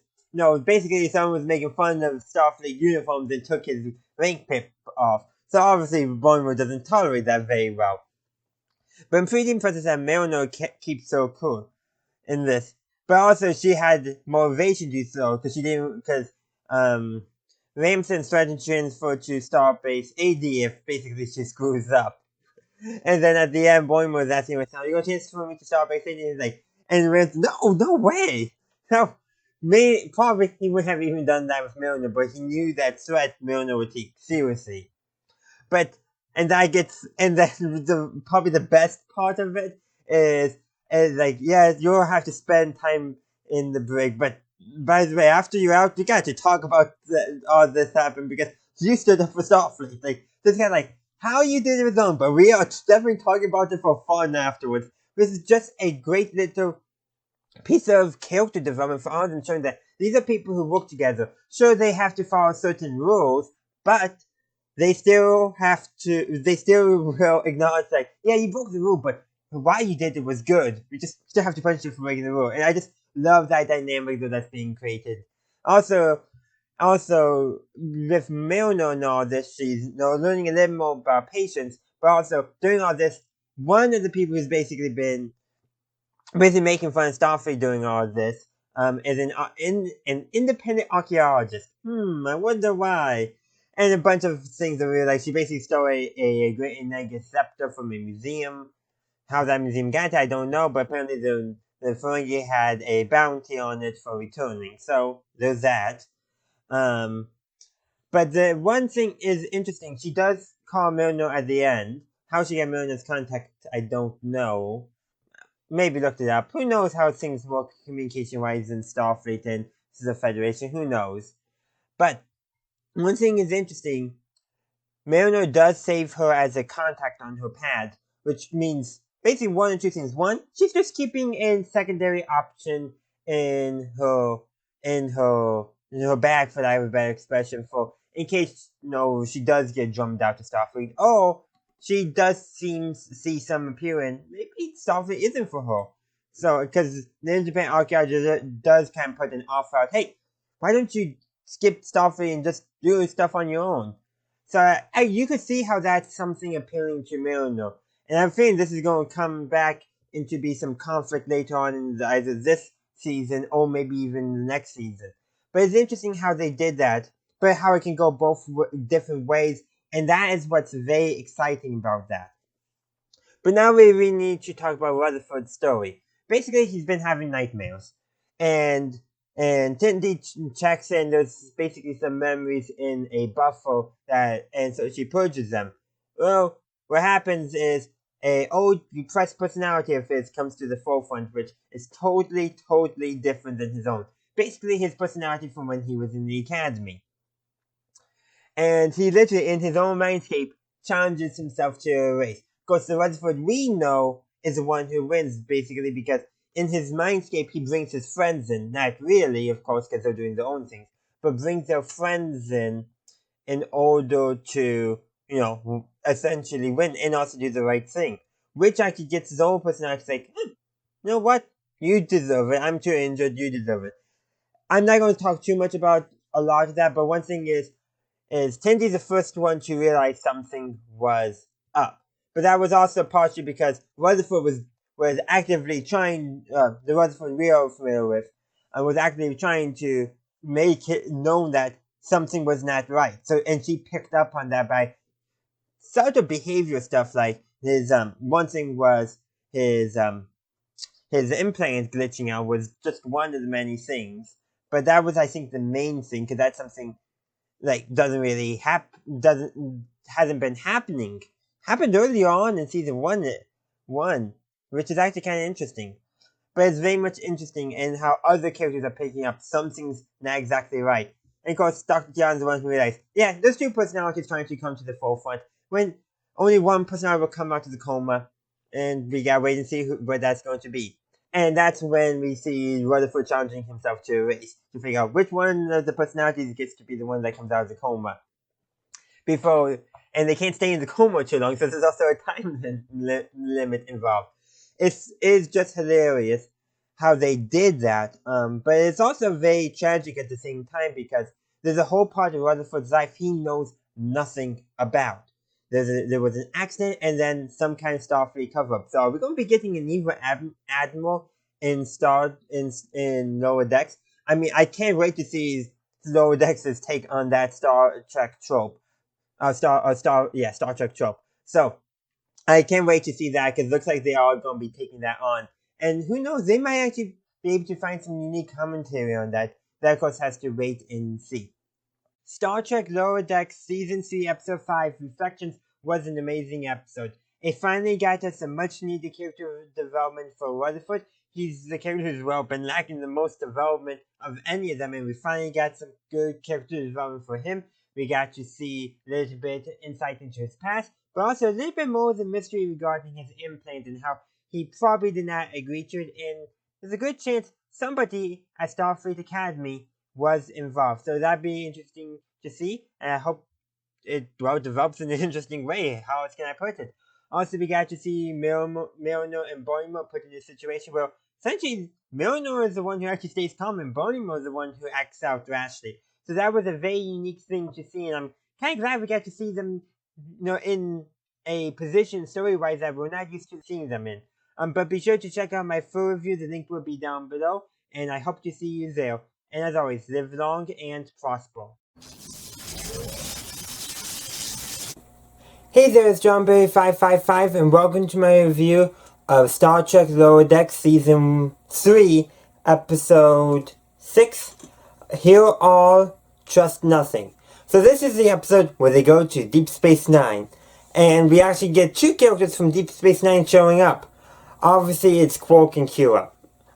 basically someone was making fun of Starfleet uniforms and took his rank pip off. So obviously, Boimler doesn't tolerate that very well. But I'm pretty impressed that Milner keeps so cool in this. But also, she had motivation to do so because Ramson threatened to transfer to Starbase AD if basically she screws up. And then at the end, Boimler was asking him, "You're going to transfer me to Starbase AD?" And he's like, and Ramson, no way! No, probably he would have even done that with Milner, but he knew that threat Milner would take seriously. But and then probably the best part of it is like, yeah, you'll have to spend time in the break, but by the way, after you're out, you got to talk about all this happened because you stood up for Starfleet. Like, this guy, like, how you did it was on, but we are definitely talking about it for fun afterwards. This is just a great little piece of character development for all of them, showing that these are people who work together. Sure, they have to follow certain rules, but they still will acknowledge, like, yeah, you broke the rule, but why you did it was good. We just still have to punish you for breaking the rule. And I just love that dynamic that's being created. Also, with Milner and all this, she's learning a little more about patience, but also doing all this, one of the people who's basically been making fun of Starfleet doing all of this is an independent archaeologist. I wonder why. And a bunch of things that we like. She basically stole a great Enigma scepter from a museum. How that museum got it, I don't know, but apparently the Ferengi had a bounty on it for returning. So there's that. But the one thing is interesting. She does call Milner at the end. How she got Milner's contact, I don't know. Maybe looked it up. Who knows how things work communication-wise in Starfleet and the Federation? Who knows? But one thing is interesting. Mariner does save her as a contact on her pad, which means basically one or two things. One, she's just keeping a secondary option in her bag, for lack of a better expression, for in case she does get drummed out to Starfleet. Or she does see some appearing. Maybe Starfleet isn't for her. So, because the independent archaeologist does kind of put an offer out, hey, why don't you skip Starfleet and just do stuff on your own? So, you could see how that's something appealing to Milner. And I'm feeling this is going to come back into be some conflict later on in either this season or maybe even the next season. But it's interesting how they did that, but how it can go both different ways. And that is what's very exciting about that. But now we really need to talk about Rutherford's story. Basically, he's been having nightmares. And Tindy checks in, there's basically some memories in a buffer and so she purges them. Well, what happens is a old repressed personality of his comes to the forefront, which is totally different than his own. Basically, his personality from when he was in the academy. And he literally, in his own mindscape, challenges himself to a race. Of course, the Rutherford we know is the one who wins, basically, because in his mindscape, he brings his friends in. Not really, of course, because they're doing their own things, but brings their friends in order to, essentially win and also do the right thing. Which actually gets his own personality to say, you know what? You deserve it. I'm too injured. You deserve it. I'm not going to talk too much about a lot of that, but one thing is Tindy's the first one to realize something was up. But that was also partially because Rutherford was actively trying, the Rutherford we are familiar with, was actively trying to make it known that something was not right. So, and she picked up on that by sort of behavior stuff, like his, one thing was his implant glitching out was just one of the many things. But that was, I think, the main thing, because that's something doesn't really hasn't been happening. Happened earlier on in season one, which is actually kind of interesting. But it's very much interesting in how other characters are picking up some things not exactly right. And of course, Dr. John's the one who realized, yeah, there's two personalities trying to come to the forefront when only one personality will come out of the coma, and we gotta wait and see where that's going to be. And that's when we see Rutherford challenging himself to a race to figure out which one of the personalities gets to be the one that comes out of the coma. And they can't stay in the coma too long, so there's also a time limit involved. It's just hilarious how they did that, but it's also very tragic at the same time because there's a whole part of Rutherford's life he knows nothing about. There was an accident and then some kind of Starfleet cover-up. So are we going to be getting a new admiral in Lower Decks? I mean, I can't wait to see Lower Decks' take on that Star Trek trope. Star Trek trope. So I can't wait to see that because it looks like they are going to be taking that on. And who knows, they might actually be able to find some unique commentary on that. That, of course, has to wait and see. Star Trek Lower Decks Season 3 Episode 5 Reflections was an amazing episode. It finally got us some much needed character development for Rutherford. He's the character who's been lacking the most development of any of them, and we finally got some good character development for him. We got to see a little bit insight into his past, but also a little bit more of the mystery regarding his implant and how he probably did not agree to it, and there's a good chance somebody at Starfleet Academy was involved. So that'd be interesting to see, and I hope it develops in an interesting way. How else can I put it? Also, we got to see Milner and Barrymore put in a situation where essentially Milner is the one who actually stays calm and Barrymore is the one who acts out rashly. So that was a very unique thing to see, and I'm kind of glad we got to see them, in a position story-wise that we're not used to seeing them in. But be sure to check out my full review. The link will be down below, and I hope to see you there. And as always, live long and prosper. Hey there, it's JohnBerry555, and welcome to my review of Star Trek Lower Decks Season 3, Episode 6, Hear All, Trust Nothing. So this is the episode where they go to Deep Space Nine, and we actually get two characters from Deep Space Nine showing up. Obviously, it's Quark and Kira.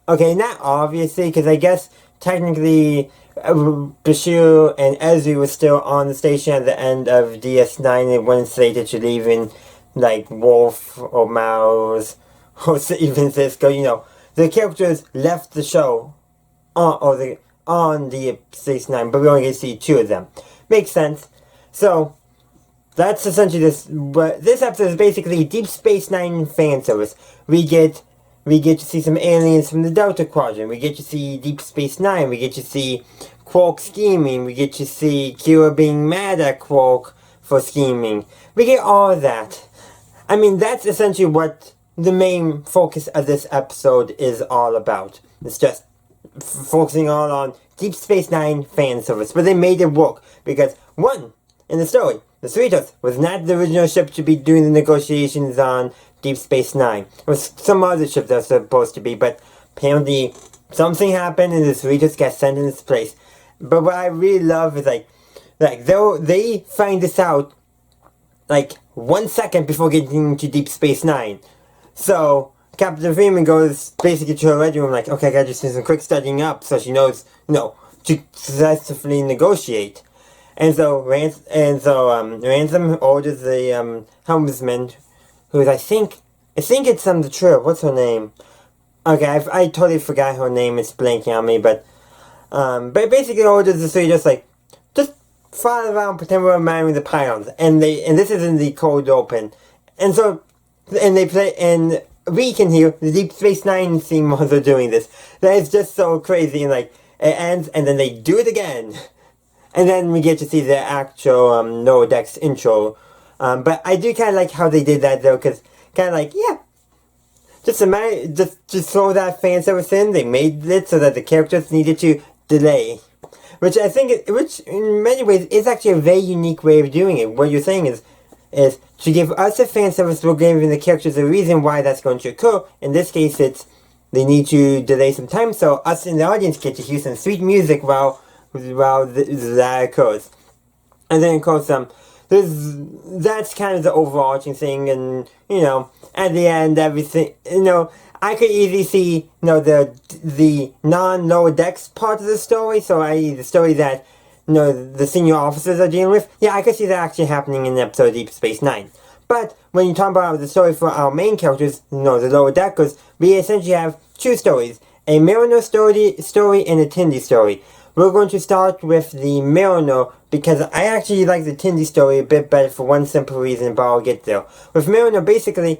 Okay, not obviously, because I guess technically Bashir and Ezri were still on the station at the end of DS9. It wasn't slated to leave in, Worf or Mouse or even Cisco. The characters left the show on Deep Space Nine, but we only get to see two of them. Makes sense. So, that's essentially this. But this episode is basically Deep Space Nine fan service. We get to see some aliens from the Delta Quadrant. We get to see Deep Space Nine. We get to see Quark scheming. We get to see Kira being mad at Quark for scheming. We get all of that. I mean, that's essentially what the main focus of this episode is all about. It's just focusing all on Deep Space Nine fan service. But they made it work because, one, in the story, the Cerritos was not the original ship to be doing the negotiations on Deep Space Nine. It was some other ship that was supposed to be, but apparently something happened and the Cerritos got sent in its place. But what I really love is they find this out 1 second before getting to Deep Space Nine. So Captain Freeman goes basically to her bedroom okay, I gotta just do some quick studying up so she knows, to successfully negotiate. And so Ransom orders the helmsman, who is I think it's the trip. What's her name? Okay, I totally forgot her name. It's blanking on me, but basically orders the three just fly around, pretend we're marrying the pylons, and this is in the cold open, and they play, and we can hear the Deep Space Nine theme while they're doing this. That is just so crazy, and it ends, and then they do it again. And then we get to see the actual Lower Decks intro. But I do kind of like how they did that, though, because just throw that fan service in. They made it so that the characters needed to delay. Which in many ways is actually a very unique way of doing it. What you're saying is to give us a fan service, we're giving the characters a reason why that's going to occur. In this case, they need to delay some time, so us in the audience get to hear some sweet music while that occurs. And then of course that's kind of the overarching thing, and at the end everything I could easily see the non-lower decks part of the story, so i.e. the story that the senior officers are dealing with. Yeah, I could see that actually happening in the episode of Deep Space Nine. But when you talk about the story for our main characters, the lower deckers, we essentially have two stories. A Mariner story and a Tindy story. We're going to start with the Mariner because I actually like the Tindy story a bit better for one simple reason, but I'll get there. With Mariner, basically,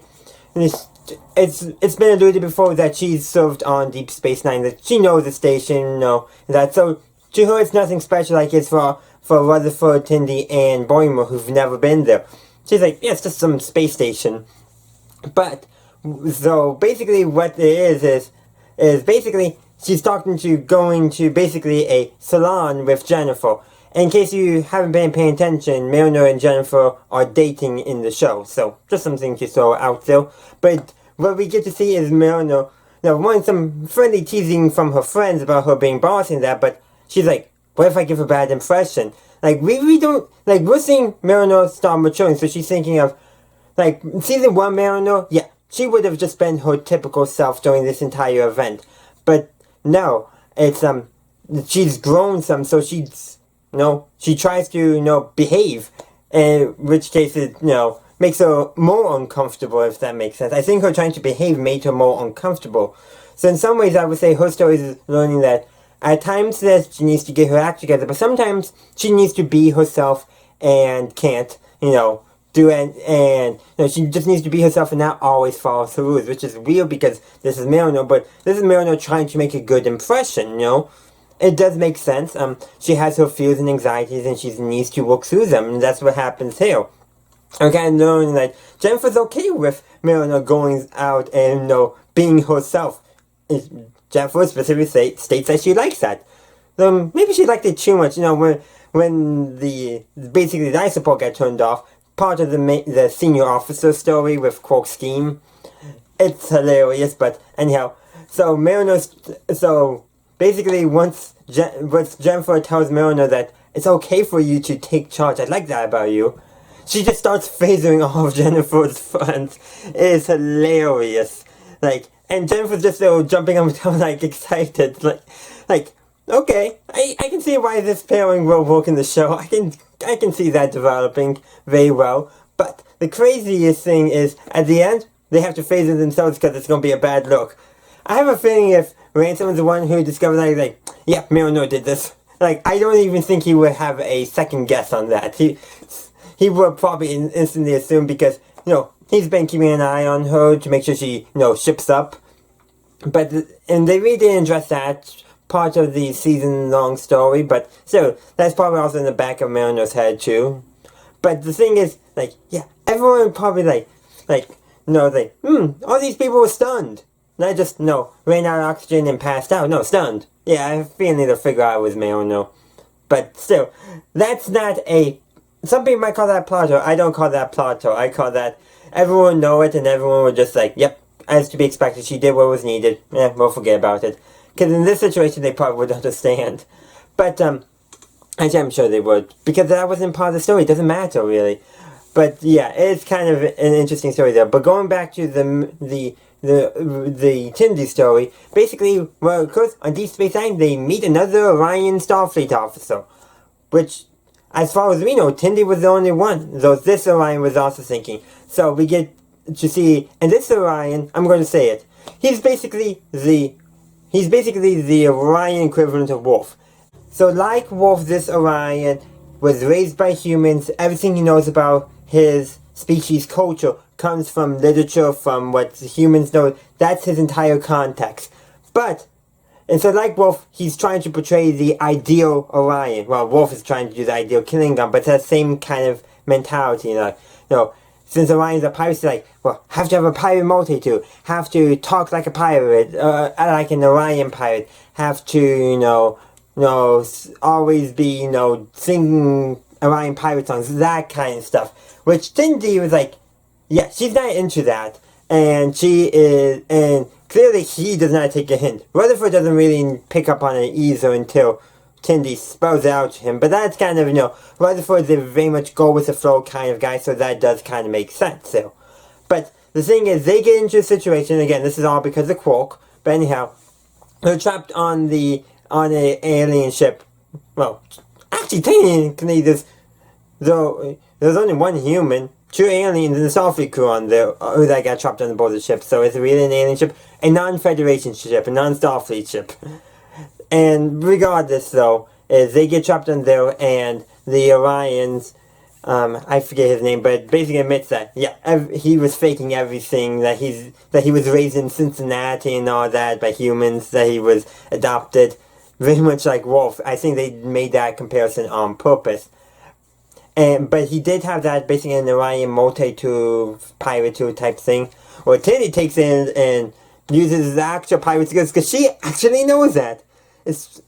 it's been alluded before that she's served on Deep Space Nine, that she knows the station, that so to her it's nothing special like it's for Rutherford, Tindy, and Boimler who've never been there. She's like, yeah, it's just some space station. But so basically what it is basically she's going to basically a salon with Jennifer. In case you haven't been paying attention, Mariner and Jennifer are dating in the show, so just something to throw out there. But what we get to see is Mariner, wanting some friendly teasing from her friends about her being bossy and that, but she's like, what if I give a bad impression? Like, we don't, like, we're seeing Mariner start maturing, so she's thinking of, like, season 1 Mariner, yeah, she would have just been her typical self during this entire event. But no, it's, she's grown some, so she's, she tries to, behave, in which case it, makes her more uncomfortable, if that makes sense. I think her trying to behave made her more uncomfortable. So in some ways, I would say her story is learning that at times that she needs to get her act together, but sometimes she needs to be herself and can't, do it, and she just needs to be herself and not always follow through, which is weird because this is Mariner, but this is Mariner trying to make a good impression, It does make sense. She has her fears and anxieties, and she needs to work through them, and that's what happens here. I'm kind of learning that Jennifer's okay with Mariner going out and, being herself. Jennifer specifically states that she likes that. Maybe she liked it too much, when basically the ice support got turned off, part of the senior officer story with Quark's scheme. It's hilarious, but anyhow, so basically once Jennifer tells Mariner that it's okay for you to take charge, I like that about you, she just starts phasing all of Jennifer's friends. It's hilarious. And Jennifer's just jumping up and down, excited. Okay, I can see why this pairing will work in the show. I can see that developing very well. But the craziest thing is, at the end, they have to phase it themselves because it's going to be a bad look. I have a feeling if Ransom is the one who discovered that, yeah, Mariner did this. I don't even think he would have a second guess on that. He would probably instantly assume because, he's been keeping an eye on her to make sure she, ships up. And they really didn't address that part of the season-long story, but still, that's probably also in the back of Mariner's head, too. But the thing is, yeah, everyone would probably, all these people were stunned. Not just, ran out of oxygen and passed out. No, stunned. Yeah, I have a feeling they'll figure out it was Mariner. But still, that's not some people might call that plot hole. I don't call that plot hole. I call that everyone know it and everyone was just yep, as to be expected, she did what was needed. We'll forget about it. Because in this situation, they probably would understand. But, actually, I'm sure they would. Because that wasn't part of the story. It doesn't matter, really. But, yeah, it's kind of an interesting story there. But going back to the Tindy story, basically, well, of course, on Deep Space Nine, they meet another Orion Starfleet officer. Which, as far as we know, Tindy was the only one. Though this Orion was also thinking. So we get to see, and this Orion, I'm going to say it, he's basically the Orion equivalent of Worf. So like Worf, this Orion was raised by humans. Everything he knows about his species' culture comes from literature, from what humans know. That's his entire context. And so like Worf, he's trying to portray the ideal Orion. Well, Worf is trying to do the ideal Klingon, but it's that same kind of mentality, since Orion's a pirate, have to have a pirate multitude, have to talk like a pirate, like an Orion pirate, have to, always be, singing Orion pirate songs, that kind of stuff. Which Tindy was yeah, she's not into that, and clearly he does not take a hint. Rutherford doesn't really pick up on it either until Tindy spells out to him, but that's kind of, Rutherford is a very much go with the flow kind of guy, so that does kind of make sense, so. But the thing is, they get into a situation, again, this is all because of Quark, but anyhow, they're trapped on an alien ship. Well, actually, technically, there's only one human, 2 aliens, and the Starfleet crew on there that got trapped on board the ship, so it's really an alien ship, a non-Federation ship, a non-Starfleet ship. And regardless, though, is they get trapped in there, and the Orions, I forget his name, but basically admits that, he was faking everything, that he was raised in Cincinnati and all that by humans, that he was adopted, very much like Worf. I think they made that comparison on purpose. But he did have that basically an Orion multi-tube, pirate tube type thing, where Tilly takes in and uses the actual pirate skills, because she actually knows that.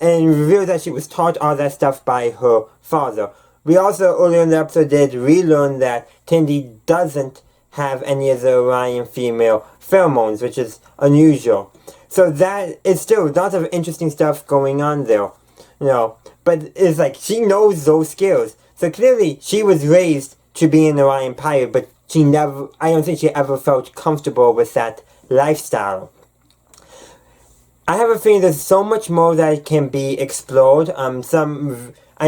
And reveals that she was taught all that stuff by her father. We also, earlier in the episode, did relearn that Tindy doesn't have any of the Orion female pheromones, which is unusual. So that is still lots of interesting stuff going on there. But it's like, she knows those skills. So clearly, she was raised to be an Orion pirate, but I don't think she ever felt comfortable with that lifestyle. I have a feeling there's so much more that can be explored. I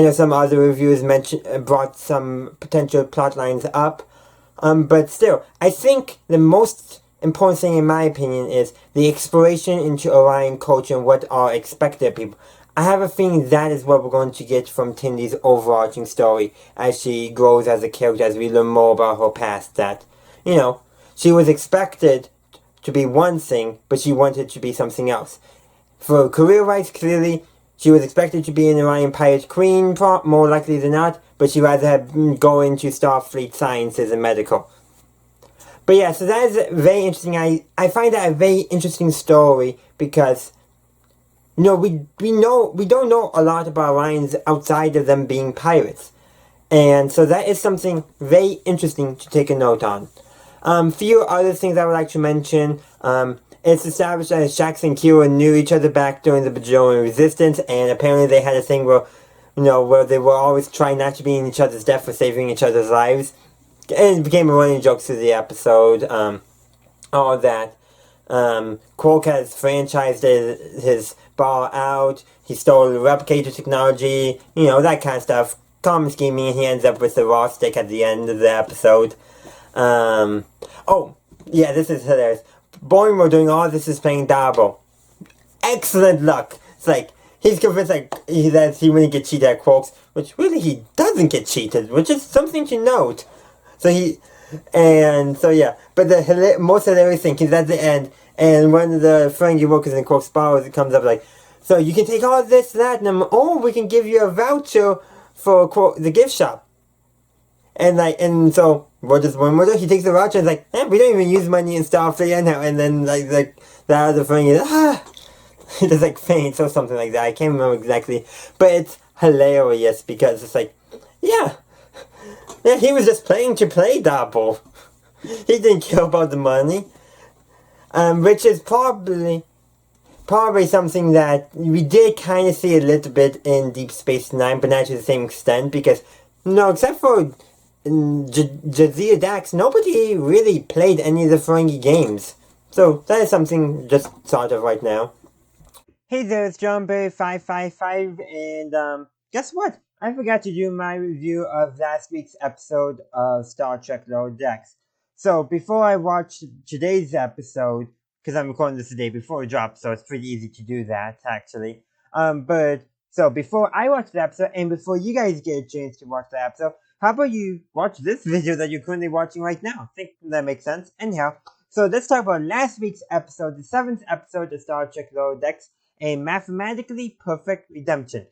know some other reviewers brought some potential plot lines up. But still, I think the most important thing in my opinion is the exploration into Orion culture and what are expected of people. I have a feeling that is what we're going to get from Tindy's overarching story as she grows as a character, as we learn more about her past. That, she was expected to be one thing, but she wanted to be something else. For career-wise, clearly, she was expected to be an Orion Pirate Queen, more likely than not, but she'd rather go into Starfleet Sciences and Medical. But yeah, so that is very interesting. I find that a very interesting story, because, we don't know a lot about Orions outside of them being pirates. And so that is something very interesting to take a note on. Few other things I would like to mention. It's established that Shax and Kira knew each other back during the Bajoran Resistance, and apparently they had a thing where, where they were always trying not to be in each other's death for saving each other's lives. And it became a running joke through the episode, all that. Quark has franchised his bar out, he stole replicator technology, that kind of stuff. Common scheming, and he ends up with the raw stick at the end of the episode. This is hilarious. Boimler doing all this is playing Dabo. Excellent luck. It's like, he's convinced that he wouldn't get cheated at Quark's, which really he doesn't get cheated, which is something to note. But the most hilarious thing is at the end, and one of the Ferengi workers in Quark's bar comes up like, so you can take all this, that, and we can give you a voucher for the gift shop. And so, what does one mother? He takes the voucher and is like, we don't even use money in Starfleet now. And then, the other thing is, he does, faints or something like that. I can't remember exactly. But it's hilarious because it's like, yeah, he was just playing to play Dabble. He didn't care about the money. Which is probably something that we did kind of see a little bit in Deep Space Nine, but not to the same extent, because, except for Jadzia Dax, nobody really played any of the Ferengi games. So that is something just thought of right now. Hey there, it's JohnBerry555, and guess what? I forgot to do my review of last week's episode of Star Trek Lower Decks. So before I watch today's episode, because I'm recording this the day before it drops, so it's pretty easy to do that, actually. So before I watch the episode, and before you guys get a chance to watch the episode, how about you watch this video that you're currently watching right now? I think that makes sense. Anyhow, so let's talk about last week's episode, the 7th episode of Star Trek Lower Decks, A Mathematically Perfect Redemption.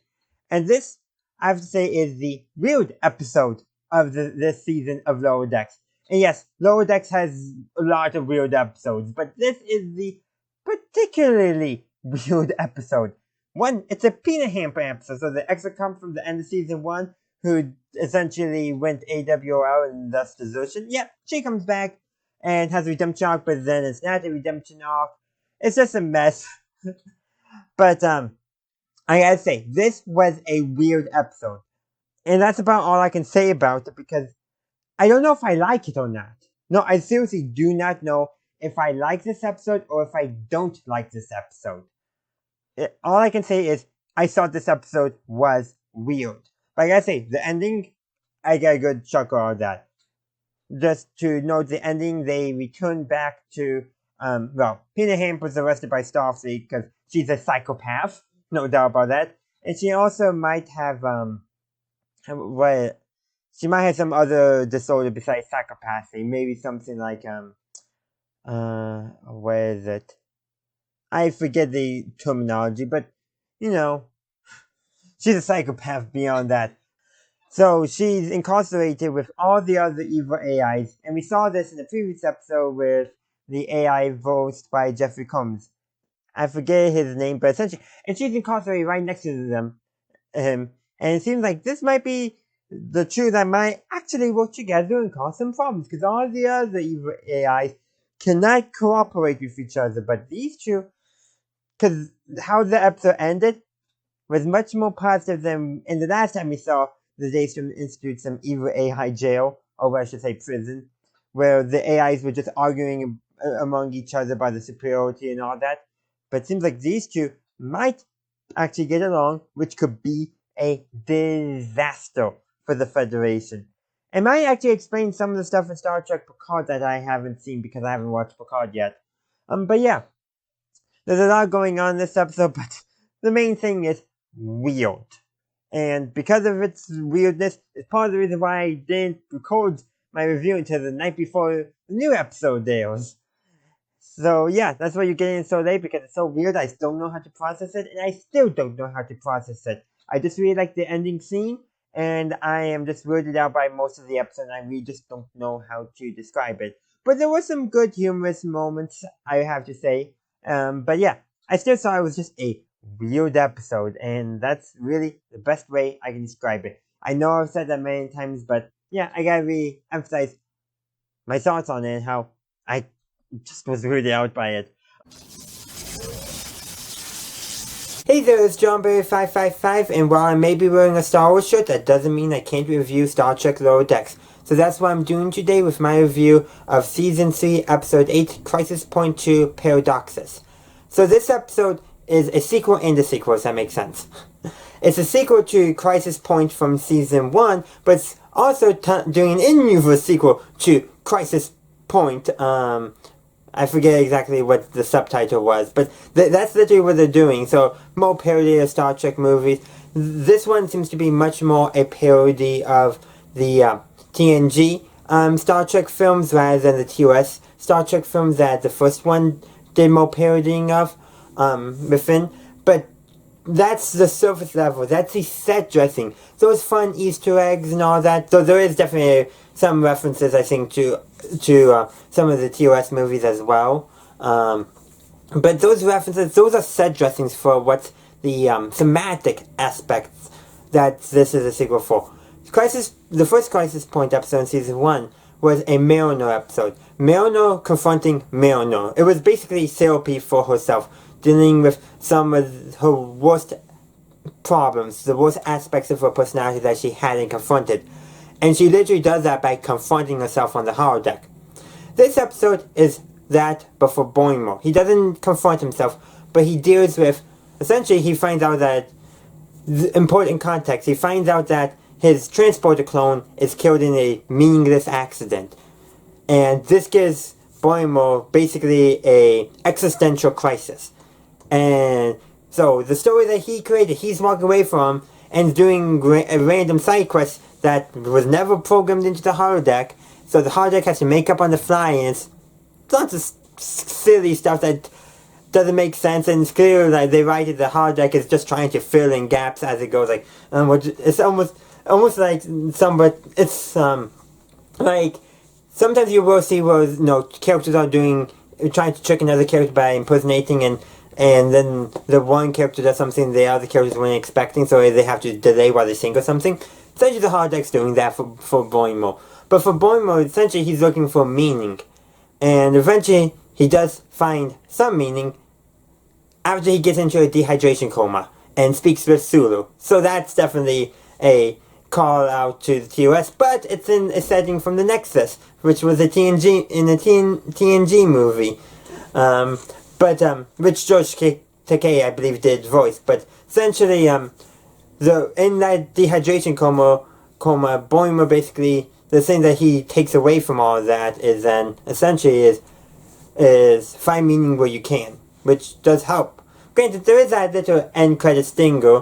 And this, I have to say, is the weird episode of this season of Lower Decks. And yes, Lower Decks has a lot of weird episodes, but this is the particularly weird episode. One, it's a peanut hamper episode, so the extra come from the end of season 1, who essentially went AWOL and thus desertion. Yep, she comes back and has a redemption arc, but then it's not a redemption arc. It's just a mess. But I gotta say, this was a weird episode. And that's about all I can say about it because I don't know if I like it or not. No, I seriously do not know if I like this episode or if I don't like this episode. All I can say is I thought this episode was weird. But I gotta say, the ending, I got a good chuckle out of that. Just to note the ending, they return back to, Peter Ham was arrested by Starfleet because she's a psychopath. No doubt about that. And she also might have, she might have some other disorder besides psychopathy. Maybe something like, where is it? I forget the terminology, but, she's a psychopath beyond that. So she's incarcerated with all the other evil AIs, and we saw this in the previous episode with the AI voiced by Jeffrey Combs. I forget his name, but essentially, and she's incarcerated right next to him. And it seems like this might be the two that might actually work together and cause some problems, because all the other evil AIs cannot cooperate with each other, but these two, because how the episode ended was much more positive than in the last time we saw the Daystrom Institute, some evil AI jail, or I should say prison, where the AIs were just arguing among each other about the superiority and all that. But it seems like these two might actually get along, which could be a disaster for the Federation. It might actually explain some of the stuff in Star Trek Picard that I haven't seen because I haven't watched Picard yet. But yeah, there's a lot going on in this episode, but the main thing is weird. And because of its weirdness, it's part of the reason why I didn't record my review until the night before the new episode airs. So yeah, that's why you're getting it so late, because it's so weird. I don't know how to process it, and I still don't know how to process it. I just really like the ending scene, and I am just weirded out by most of the episode, and I really just don't know how to describe it. But there were some good humorous moments, I have to say. But yeah, I still thought it was just a weird episode, and that's really the best way I can describe it. I know I've said that many times, but yeah, I gotta really emphasize my thoughts on it and how I just was weirded out by it. Hey there, it's JohnBerry555, and while I may be wearing a Star Wars shirt, that doesn't mean I can't review Star Trek Lower Decks. So that's what I'm doing today with my review of Season 3, Episode 8, Crisis Point 2, Paradoxus. So this episode is a sequel and a sequel, if that makes sense. It's a sequel to Crisis Point from Season 1, but it's also doing an in-universe sequel to Crisis Point. I forget exactly what the subtitle was, but that's literally what they're doing. So, more parody of Star Trek movies. This one seems to be much more a parody of the TNG Star Trek films rather than the TOS Star Trek films that the first one did more parodying of within. But that's the surface level. That's the set dressing. Those fun Easter eggs and all that. So there is definitely some references, I think, to some of the TOS movies as well. But those references, those are set dressings for what's the thematic aspects that this is a sequel for. The first Crisis Point episode in Season 1 was a Mariner episode. Mariner confronting Mariner. It was basically therapy for herself, dealing with some of her worst problems, the worst aspects of her personality that she hadn't confronted. And she literally does that by confronting herself on the holodeck. This episode is that, but for Boimler. He doesn't confront himself, but he deals with, essentially he finds out that, important context, he finds out that his transporter clone is killed in a meaningless accident. And this gives Boimler basically a existential crisis. And so the story that he created, he's walking away from and doing a random side quest that was never programmed into the holodeck. So the holodeck has to make up on the fly, and it's lots of silly stuff that doesn't make sense, and it's clear that they write it, the holodeck is just trying to fill in gaps as it goes. Like, it's almost like but it's like sometimes you will see where characters are trying to trick another character by impersonating, and then the one character does something the other characters weren't expecting, so they have to delay while they sing or something. Essentially, the holodeck's doing that for Boimler. But for Boimler, essentially, he's looking for meaning. And eventually, he does find some meaning after he gets into a dehydration coma. and speaks with Sulu. So that's definitely a call out to the TOS, but it's in a setting from the Nexus, which was a TNG movie. Which George Takei, I believe, did voice. But essentially, in that dehydration coma, Boimler basically, the thing that he takes away from all of that is then essentially is find meaning where you can, which does help. Granted, there is that little end credit stinger,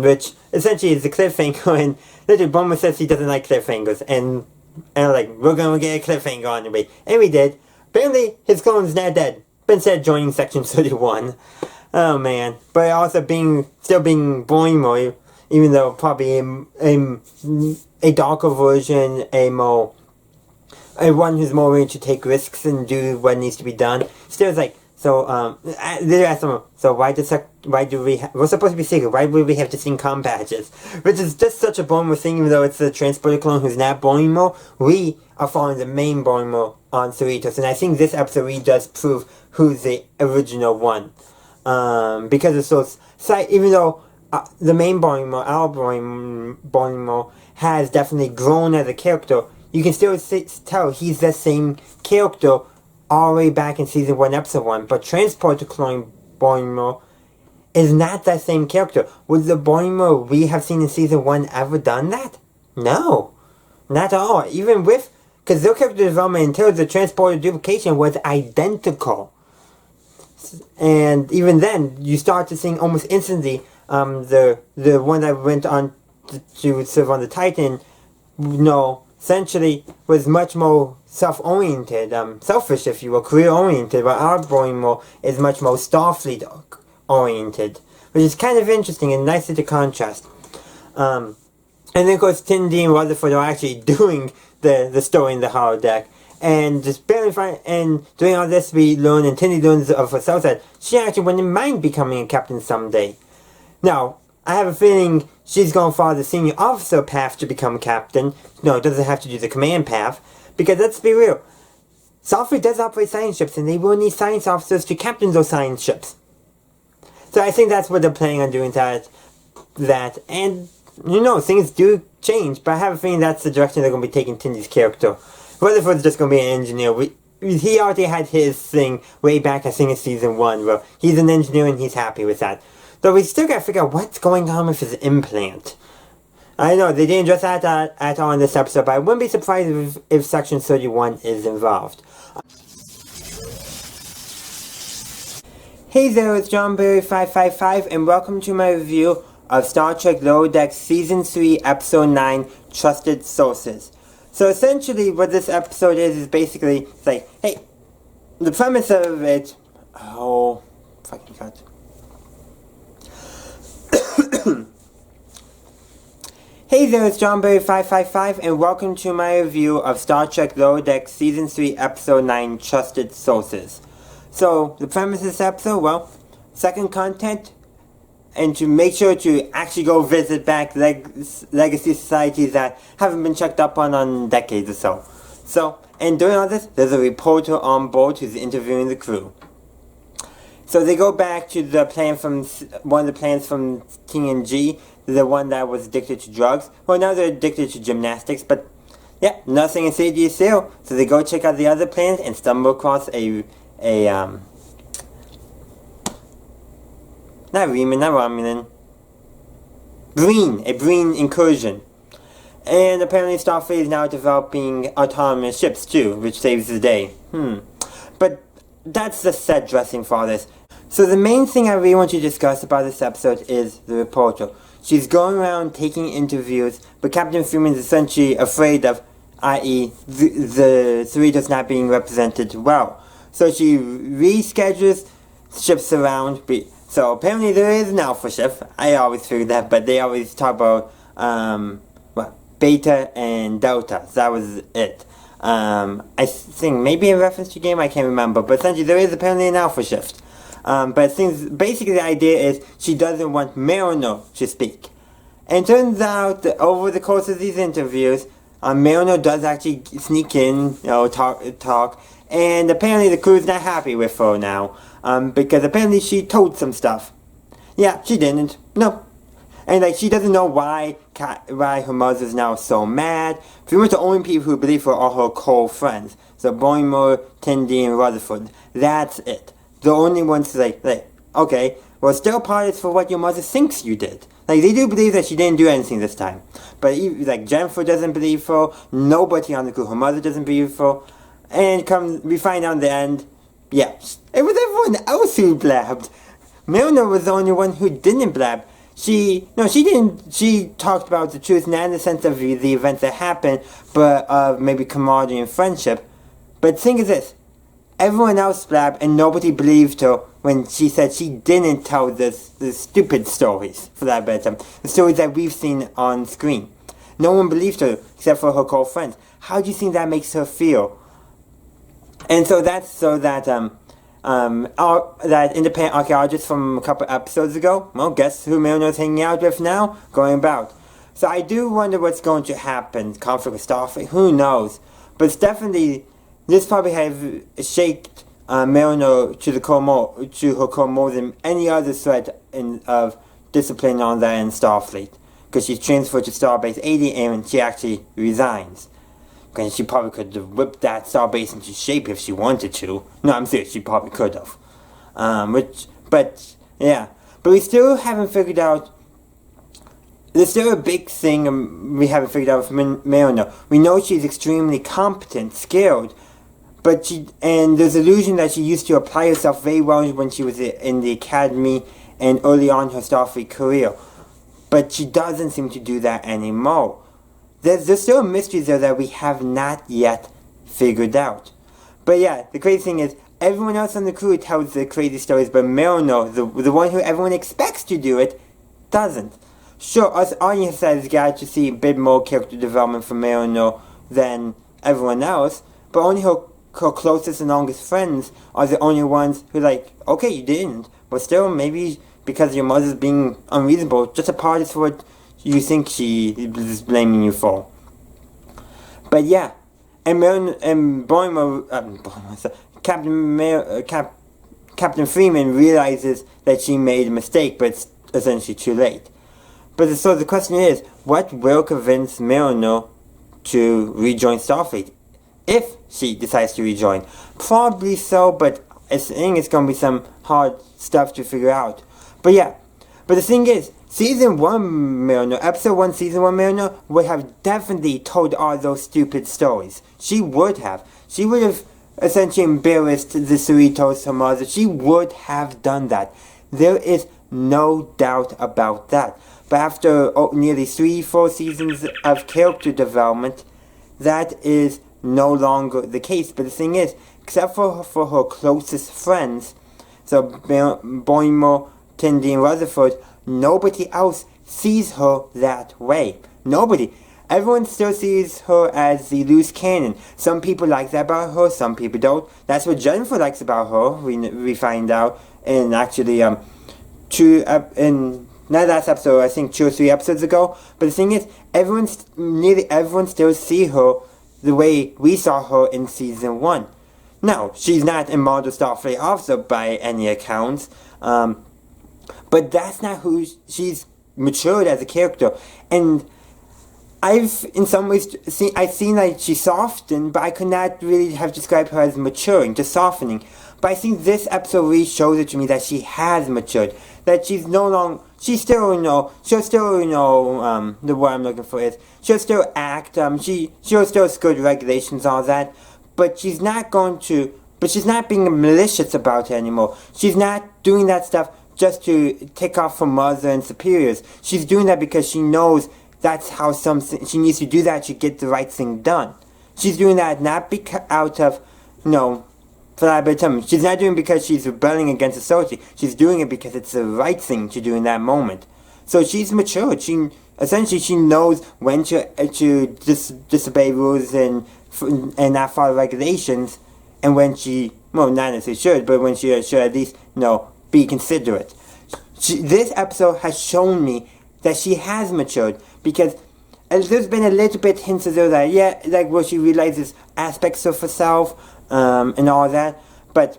which essentially is the cliffhanger, and literally Boimler says he doesn't like cliffhangers, and like, we're gonna get a cliffhanger on the way, and we did. Apparently, his clone's not dead, but instead joining Section 31. Oh man, but also still being Boimler, even though probably a darker version, a one who's more willing to take risks and do what needs to be done. Still, it's like, so they asked him, so why do we we're supposed to be secret, why would we have to sing com badges? Which is just such a Boimler thing, even though it's the transporter clone who's not Boimler. We are following the main Boimler on Cerritos, and I think this episode really does prove who's the original one. Because it's so, even though the main Boimler, our Boimler, has definitely grown as a character, you can still tell he's the same character all the way back in Season 1, Episode 1. But Transporter Clone Boimler is not that same character. Would the Boimler we have seen in Season 1 ever done that? No. Not at all. Even with, because their character development until the Transporter duplication was identical. And even then, you start to see almost instantly the one that went on to serve on the Titan, essentially was much more self-oriented, selfish if you will, career-oriented, but our Boimler is much more Starfleet-oriented, which is kind of interesting and nice to contrast. And then of course Tindy and Rutherford are actually doing the story in the holodeck. And just barely and doing all this, we learn, and Tindy learns of herself that she actually wouldn't mind becoming a captain someday. Now, I have a feeling she's going to follow the senior officer path to become captain. No, it doesn't have to do the command path. Because let's be real, Starfleet does operate science ships, and they will need science officers to captain those science ships. So I think that's what they're planning on doing that. And, things do change, but I have a feeling that's the direction they're going to be taking Tindy's character. Rutherford's just going to be an engineer. He already had his thing way back, I think, in Season 1, where he's an engineer and he's happy with that. Though we still gotta figure out what's going on with his implant. I know, they didn't address that at all in this episode, but I wouldn't be surprised if Section 31 is involved. Hey there, it's JohnBerry555, and welcome to my review of Star Trek Lower Decks Season 3, Episode 9, Trusted Sources. So essentially what this episode is basically, it's like, hey, the premise of it, fucking cut. Hey there, it's JohnBerry555, and welcome to my review of Star Trek Lower Decks Season 3, Episode 9, Trusted Sources. So, the premise of this episode, well, second content, and to make sure to actually go visit back legacy societies that haven't been checked up on decades or so. So, and during all this, there's a reporter on board who's interviewing the crew. So they go back to the plan from, one of the plans from TNG, the one that was addicted to drugs. Well, now they're addicted to gymnastics, but yeah, nothing in safety still. So they go check out the other plans and stumble across not Romulan, a Breen incursion. And apparently Starfleet is now developing autonomous ships too, which saves the day. But that's the set dressing for all this. So the main thing I really want to discuss about this episode is the reporter. She's going around taking interviews, but Captain Freeman is essentially afraid of, i.e. the Cerritos not being represented well. So she reschedules ships around. So apparently there is an Alpha ship. I always figured that, but they always talk about Beta and Delta. So that was it. I think maybe in reference to game, I can't remember. But essentially there is apparently an Alpha shift. But it seems basically the idea is she doesn't want Mariner to speak. And it turns out that over the course of these interviews, Mariner does actually sneak in, talk, and apparently the crew's not happy with her now, because apparently she told some stuff. Yeah, she didn't. No. And like she doesn't know why her mother's now so mad. Pretty much the only people who believe her are her cold friends. So Boimler, Tindy, and Rutherford. That's it. The only ones like okay, well still apologize for what your mother thinks you did. Like they do believe that she didn't do anything this time. But like Jennifer doesn't believe her. Nobody on the crew, her mother doesn't believe her. And we find out in the end, yeah, it was everyone else who blabbed. Milner was the only one who didn't blab. She didn't. She talked about the truth, not in the sense of the events that happened, but of maybe camaraderie and friendship. But the thing is this, everyone else blabbed and nobody believed her when she said she didn't tell the stupid stories, for that better term. The stories that we've seen on screen. No one believed her except for her close friends. How do you think that makes her feel? And so that independent archaeologist from a couple episodes ago, well, guess who Milner's hanging out with now? Going about. So I do wonder what's going to happen. Conflict with Starfleet, who knows? But it's definitely, this probably have shaked Milner to her core more than any other threat of discipline on that in Starfleet. Because she's transferred to Starbase 80 and she actually resigns. And she probably could have whipped that starbase into shape if she wanted to. No, I'm serious, she probably could have. But we still haven't figured out. There's still a big thing we haven't figured out with Milner. We know she's extremely competent, skilled, and there's illusion that she used to apply herself very well when she was in the academy and early on in her Starfleet career. But she doesn't seem to do that anymore. There's still a mystery there that we have not yet figured out. But yeah, the crazy thing is, everyone else on the crew tells the crazy stories, but Milner, the one who everyone expects to do it, doesn't. Sure, us audiences got to see a bit more character development from Milner than everyone else, but only her closest and longest friends are the only ones who okay, you didn't, but still, maybe because your mother's being unreasonable, just apologize for what you think she is blaming you for. But yeah, and Captain Freeman realizes that she made a mistake, but it's essentially too late. But so the question is, what will convince Milner to rejoin Starfleet? If she decides to rejoin. Probably so, but I think it's going to be some hard stuff to figure out. But yeah, but the thing is, Season 1 Milner, Episode 1, Season 1 Milner would have definitely told all those stupid stories. She would have. She would have essentially embarrassed the Cerritos, her mother. She would have done that. There is no doubt about that. But after nearly 3-4 seasons of character development, that is no longer the case. But the thing is, except for her closest friends, so Boimler, Tindy, and Rutherford, nobody else sees her that way. Nobody. Everyone still sees her as the loose cannon. Some people like that about her, some people don't. That's what Jennifer likes about her, we find out. And actually, in not last episode, I think 2 or 3 episodes ago. But the thing is, nearly everyone still see her the way we saw her in Season 1. Now, she's not a model Starfleet officer by any accounts. But that's not who she's matured as a character. And I've, in some ways, seen like she softened, but I could not really have described her as maturing, just softening. But I think this episode really shows it to me that she has matured. That she's no longer, she'll still, the word I'm looking for is, she'll still act, she'll still skirt regulations, all that. But she's not being malicious about it anymore. She's not doing that stuff just to tick off her mother and superiors. She's doing that because she knows that's how she needs to do that to get the right thing done. She's doing that not out of, for that bit of time. She's not doing it because she's rebelling against authority. She's doing it because it's the right thing to do in that moment. So she's matured. She knows when to disobey rules and not follow regulations, and when she, not necessarily should, but when she should at least, be considerate. This episode has shown me that she has matured, because there's been a little bit hints of that, where she realizes aspects of herself, and all that, but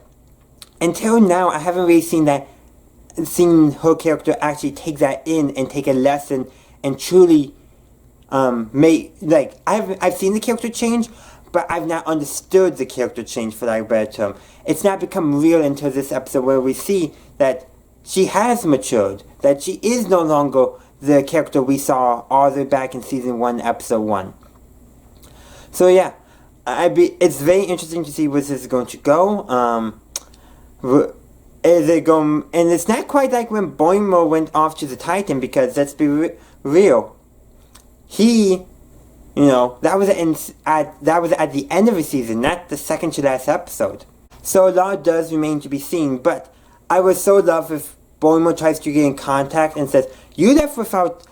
until now, I haven't really seen that seeing her character actually take that in and take a lesson and truly I've seen the character change, but I've not understood the character change, for lack of a better term. It's not become real until this episode where we see that she has matured, that she is no longer the character we saw all the way back in season 1, episode 1. So yeah, it's very interesting to see where this is going to go. Is it going? And it's not quite like when Boimler went off to the Titan, because let's be real. He, that was at the end of the season, not the second to last episode. So a lot does remain to be seen. But I would so love if Boimler tries to get in contact and says, "You left without,"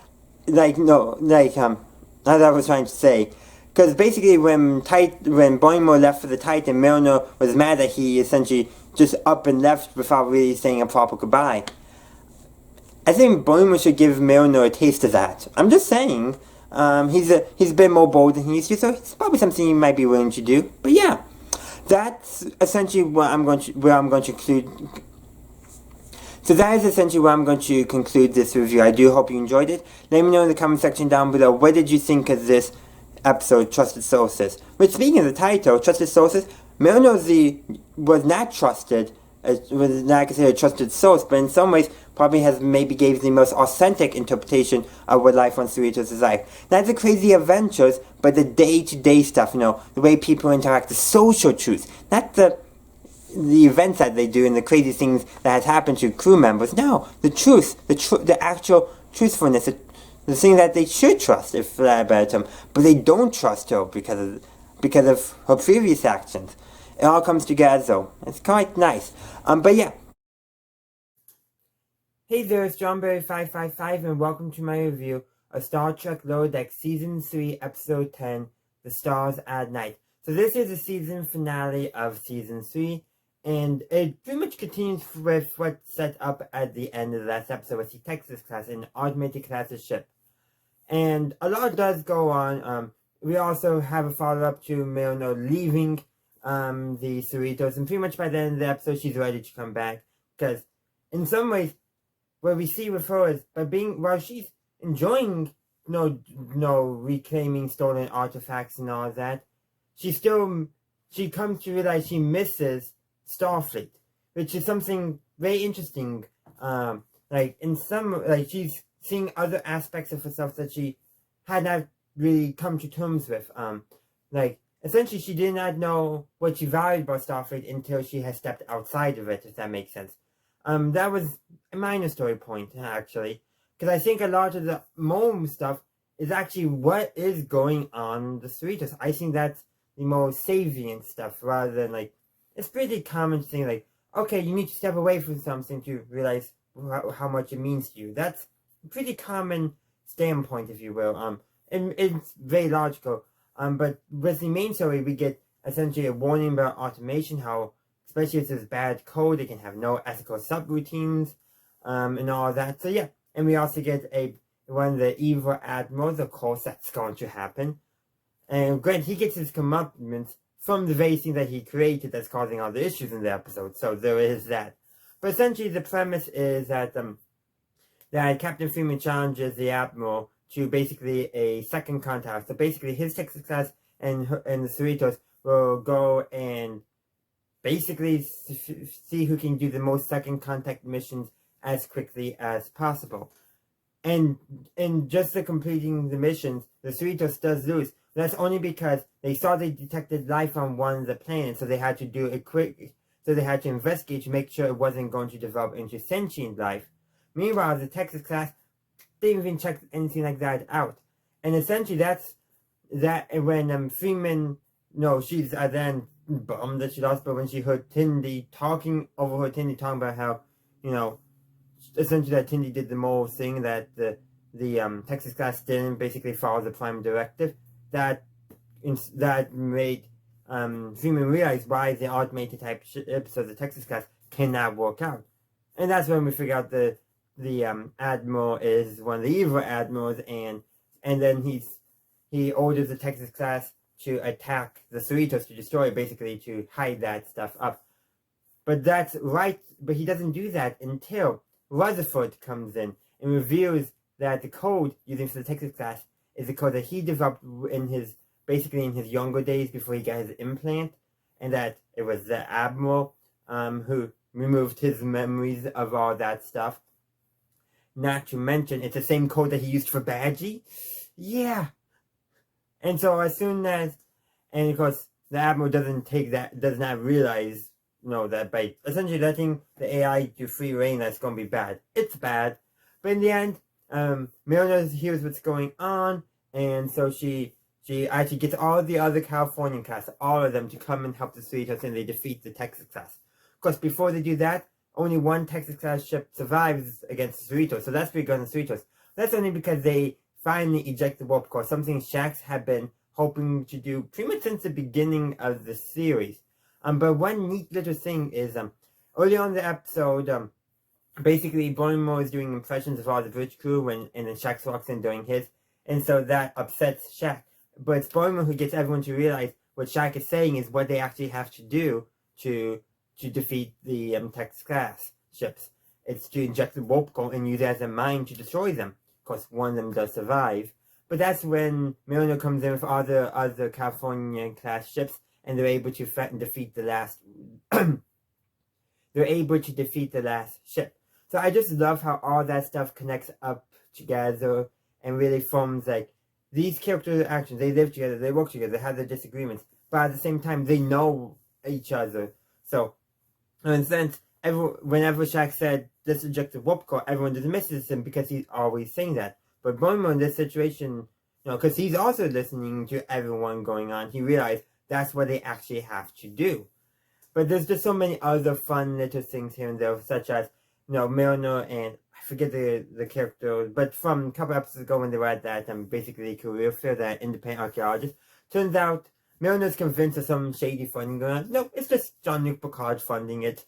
as I was trying to say. Because basically when Boimler left for the Titan, Milner was mad that he essentially just up and left without really saying a proper goodbye. I think Boimler should give Milner a taste of that. I'm just saying. He's a bit more bold than he used to, so it's probably something he might be willing to do. But yeah, that's essentially where I'm going to conclude. So that is essentially where I'm going to conclude this review. I do hope you enjoyed it. Let me know in the comment section down below, what did you think of this episode, Trusted Sources? Which, speaking of the title, Trusted Sources, Milner was not trusted, was not considered a trusted source, but in some ways probably gave the most authentic interpretation of what life on Cerritos is like. Not the crazy adventures, but the day-to-day stuff, the way people interact, the social truth, not the events that they do and the crazy things that has happened to crew members. No, the truth, the actual truthfulness, the thing that they should trust, if for that better term, but they don't trust her because of her previous actions. It all comes together, though. It's quite nice. But yeah. Hey there, it's JohnBerry555, and welcome to my review of Star Trek Lower Deck Season 3, Episode 10, The Stars at Night. So this is the season finale of Season 3, and it pretty much continues with what's set up at the end of the last episode with the Texas class, an automated class ship. And a lot does go on. We also have a follow-up to Milner leaving the Cerritos, and pretty much by the end of the episode, she's ready to come back, because in some ways, what we see with her is while she's enjoying reclaiming stolen artifacts and all that, she comes to realize she misses Starfleet, which is something very interesting. She's seeing other aspects of herself that she had not really come to terms with. Essentially, she did not know what she valued about Starfleet until she has stepped outside of it, if that makes sense. That was a minor story point, actually, because I think a lot of the Mome stuff is actually what is going on the Cerritos. I think that's the more salient stuff, rather than, it's pretty common to think, okay, you need to step away from something to realize how much it means to you. That's a pretty common standpoint, if you will. And it's very logical. But with the main story, we get essentially a warning about automation, how especially if there's bad code, it can have no ethical subroutines, and all that. So yeah, and we also get one of the evil admirals, of course, that's going to happen. And Grant, he gets his comeuppance from the very thing that he created that's causing all the issues in the episode. So there is that. But essentially, the premise is that Captain Freeman challenges the admiral to basically a second contact. So basically, his Texas class and the Cerritos will go and basically see who can do the most second contact missions as quickly as possible. And just for completing the missions, the Cerritos does lose. That's only because they saw they detected life on one of the planets, so they had to do it quick. So they had to investigate to make sure it wasn't going to develop into sentient life. Meanwhile, the Texas class didn't even check anything like that out. And essentially, that's that when Freeman, she's then bummed that she lost, but when she heard Tindy talking about how, essentially that Tindy did the more thing that the Texas class didn't basically follow the Prime Directive, that made Freeman realize why the automated type ships of the Texas class cannot work out. And that's when we figure out the admiral is one of the evil admirals, and then he orders the Texas class to attack the Cerritos, to destroy it, basically to hide that stuff up. But that's right, but he doesn't do that until Rutherford comes in and reveals that the code using for the Texas class is the code that he developed in his younger days before he got his implant, and that it was the Admiral who removed his memories of all that stuff. Not to mention, it's the same code that he used for Badgie. Yeah. And so as soon as, and of course, the Admiral does not realize, that by essentially letting the AI do free reign, that's going to be bad. It's bad. But in the end, Mariner hears what's going on, and so she actually gets all the other Californian class, all of them, to come and help the Cerritos, and they defeat the Texas class. Of course, before they do that, only one Texas class ship survives against the Cerritos, so that's because the Cerritos. That's only because they finally eject the warp core, something Shax had been hoping to do pretty much since the beginning of the series. But one neat little thing is, early on in the episode, basically Boimler is doing impressions of all the bridge crew and then Shax walks in doing his, and so that upsets Shax. But it's Boimler who gets everyone to realize what Shax is saying is what they actually have to do to defeat the Texas class ships. It's to inject the warp core and use it as a mine to destroy them. Of course, one of them does survive. But that's when Mariner comes in with other California class ships, and they're able to defeat the last. They're able to defeat the last ship. So I just love how all that stuff connects up together and really forms like these character actions. They live together, they work together, they have their disagreements, but at the same time they know each other. So, in a sense, whenever Shax said let's eject the warp core, everyone dismisses him because he's always saying that. But Boimler in this situation, because he's also listening to everyone going on, he realized that's what they actually have to do. But there's just so many other fun little things here and there, such as, Mariner and, I forget the character, but from a couple episodes ago when they were at that basically career fair, that independent archaeologist, turns out Mariner's convinced of some shady funding going on. No, it's just Jean-Luc Picard funding it,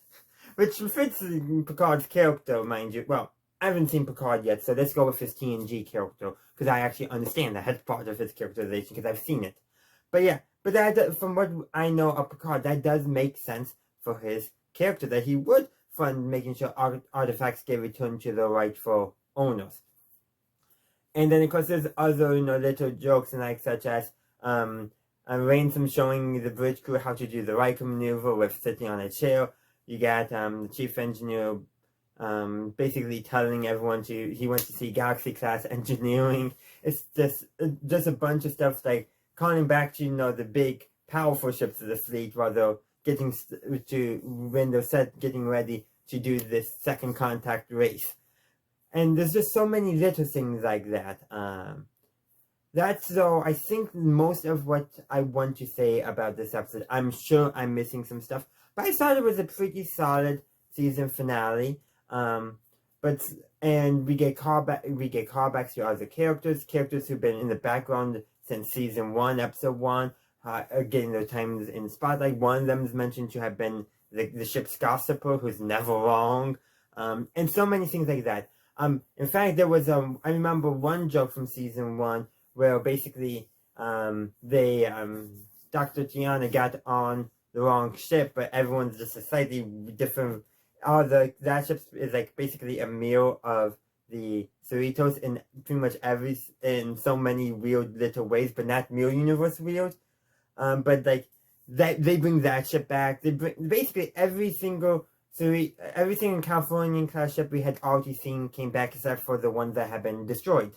which fits Picard's character, mind you. Well, I haven't seen Picard yet, so let's go with his TNG character, because I actually understand that as part of his characterization, because I've seen it. But yeah, but that, from what I know of Picard, that does make sense for his character, that he would fund making sure artifacts get returned to the rightful owners. And then, of course, there's other, little jokes, and such as, Ransom showing the bridge crew how to do the Riker maneuver with sitting on a chair. You got, the chief engineer, basically telling everyone he wants to see Galaxy class engineering. It's just a bunch of stuff like calling back to, the big, powerful ships of the fleet while they're getting ready to do this second contact race. And there's just so many little things like that. That's I think most of what I want to say about this episode. I'm sure I'm missing some stuff, but I thought it was a pretty solid season finale. And we get callbacks to other characters who've been in the background since season 1, episode 1, getting their times in the spotlight. One of them is mentioned to have been the ship's gossiper, who's never wrong, and so many things like that. In fact, there was I remember one joke from season 1 where basically Dr. Gianna got on the wrong ship, but everyone's just a slightly different. That ship is like basically a meal of the Cerritos in pretty much in so many weird little ways, but not Mirror Universe weird. But like that, they bring that ship back. They bring basically everything in Californian class ship we had already seen came back except for the ones that had been destroyed.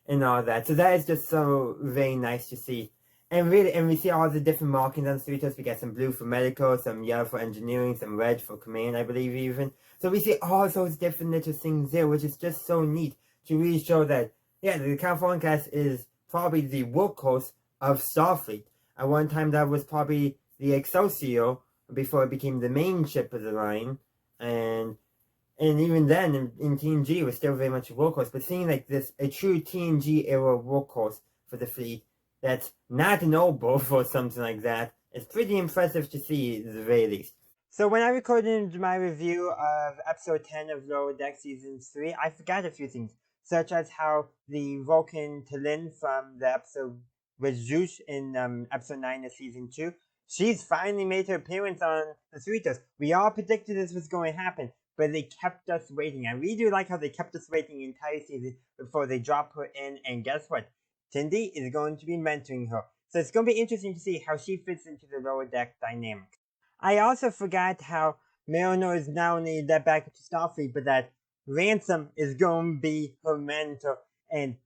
And all that. So that is just so very nice to see. And we see all the different markings on the Cerritos. We got some blue for medical, some yellow for engineering, some red for command, I believe even. So we see all those different little things there, which is just so neat to really show that, yeah, the California class is probably the workhorse of Starfleet. At one time, that was probably the Excelsior before it became the main ship of the line. And even then, in TNG, it was still very much a workhorse. But seeing like this, a true TNG era workhorse for the fleet, that's not noble for something like that, it's pretty impressive to see at the very least. So when I recorded my review of episode 10 of Lower Deck Season 3, I forgot a few things, such as how the Vulcan Talin from the episode with Zeus in episode 9 of Season 2, she's finally made her appearance on the Cerritos. We all predicted this was going to happen, but they kept us waiting. I really do like how they kept us waiting the entire season before they drop her in, and guess what? Cindy is going to be mentoring her. So it's going to be interesting to see how she fits into the lower deck dynamic. I also forgot how Mariner is not only let back into Starfleet, but that Ransom is going to be her mentor, and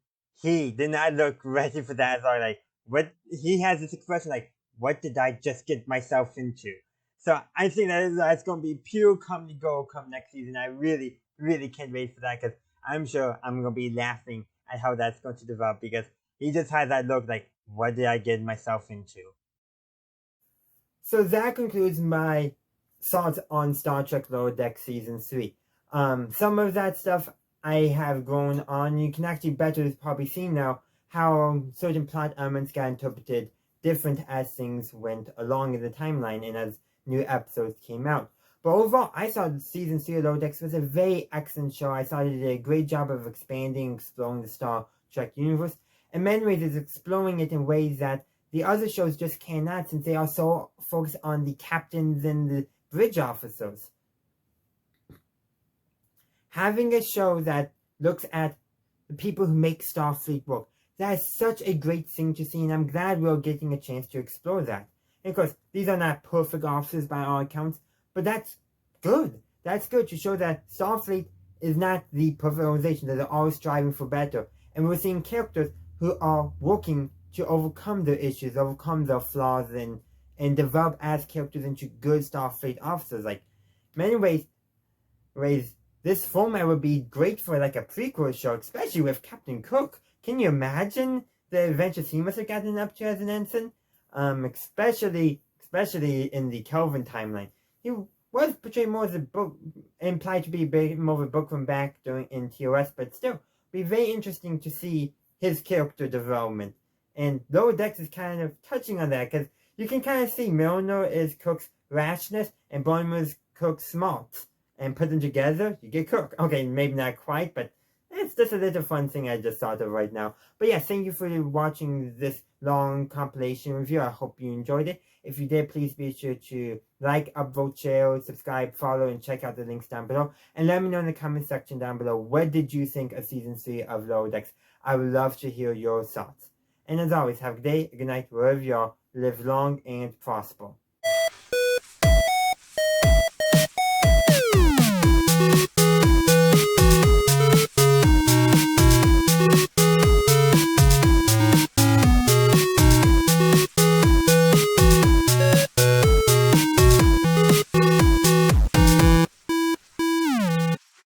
he did not look ready for that. So like, what he has this expression like, what did I just get myself into? So I think that's going to be pure comedy gold come next season. I really, really can't wait for that because I'm sure I'm going to be laughing at how that's going to develop because he just has that look like, what did I get myself into? So that concludes my thoughts on Star Trek Lower Deck Season 3. Some of that stuff I have grown on. You can actually better probably see now how certain plot elements got interpreted different as things went along in the timeline and as new episodes came out. But overall, I thought Season 3 of Lower Decks was a very excellent show. I thought it did a great job of expanding, exploring the Star Trek universe. In many ways, it's exploring it in ways that the other shows just cannot, since they are so focused on the captains and the bridge officers. Having a show that looks at the people who make Starfleet work, that is such a great thing to see, and I'm glad we're getting a chance to explore that. And of course, these are not perfect officers by all accounts, but that's good. That's good to show that Starfleet is not the perfect organization, that they're always striving for better. And we're seeing characters who are working to overcome their issues, overcome their flaws, and develop as characters into good Starfleet officers. Like, many ways, this format would be great for like a prequel show, especially with Captain Cook. Can you imagine the adventures he must have gotten up to as an ensign? Especially in the Kelvin timeline. He was portrayed more as a book, implied to be more of a bookworm back in TOS, but still, be very interesting to see his character development. And Lower Decks is kind of touching on that, because you can kind of see Milner is Cook's rashness, and Boimler is Cook's smarts. And put them together, you get Cook. Okay, maybe not quite, but it's just a little fun thing I just thought of right now. But yeah, thank you for watching this long compilation review. I hope you enjoyed it. If you did, please be sure to like, upvote, share, subscribe, follow, and check out the links down below. And let me know in the comment section down below, what did you think of Season 3 of Lower Decks? I would love to hear your thoughts. And as always, have a good day, a good night, wherever you are. Live long and prosper.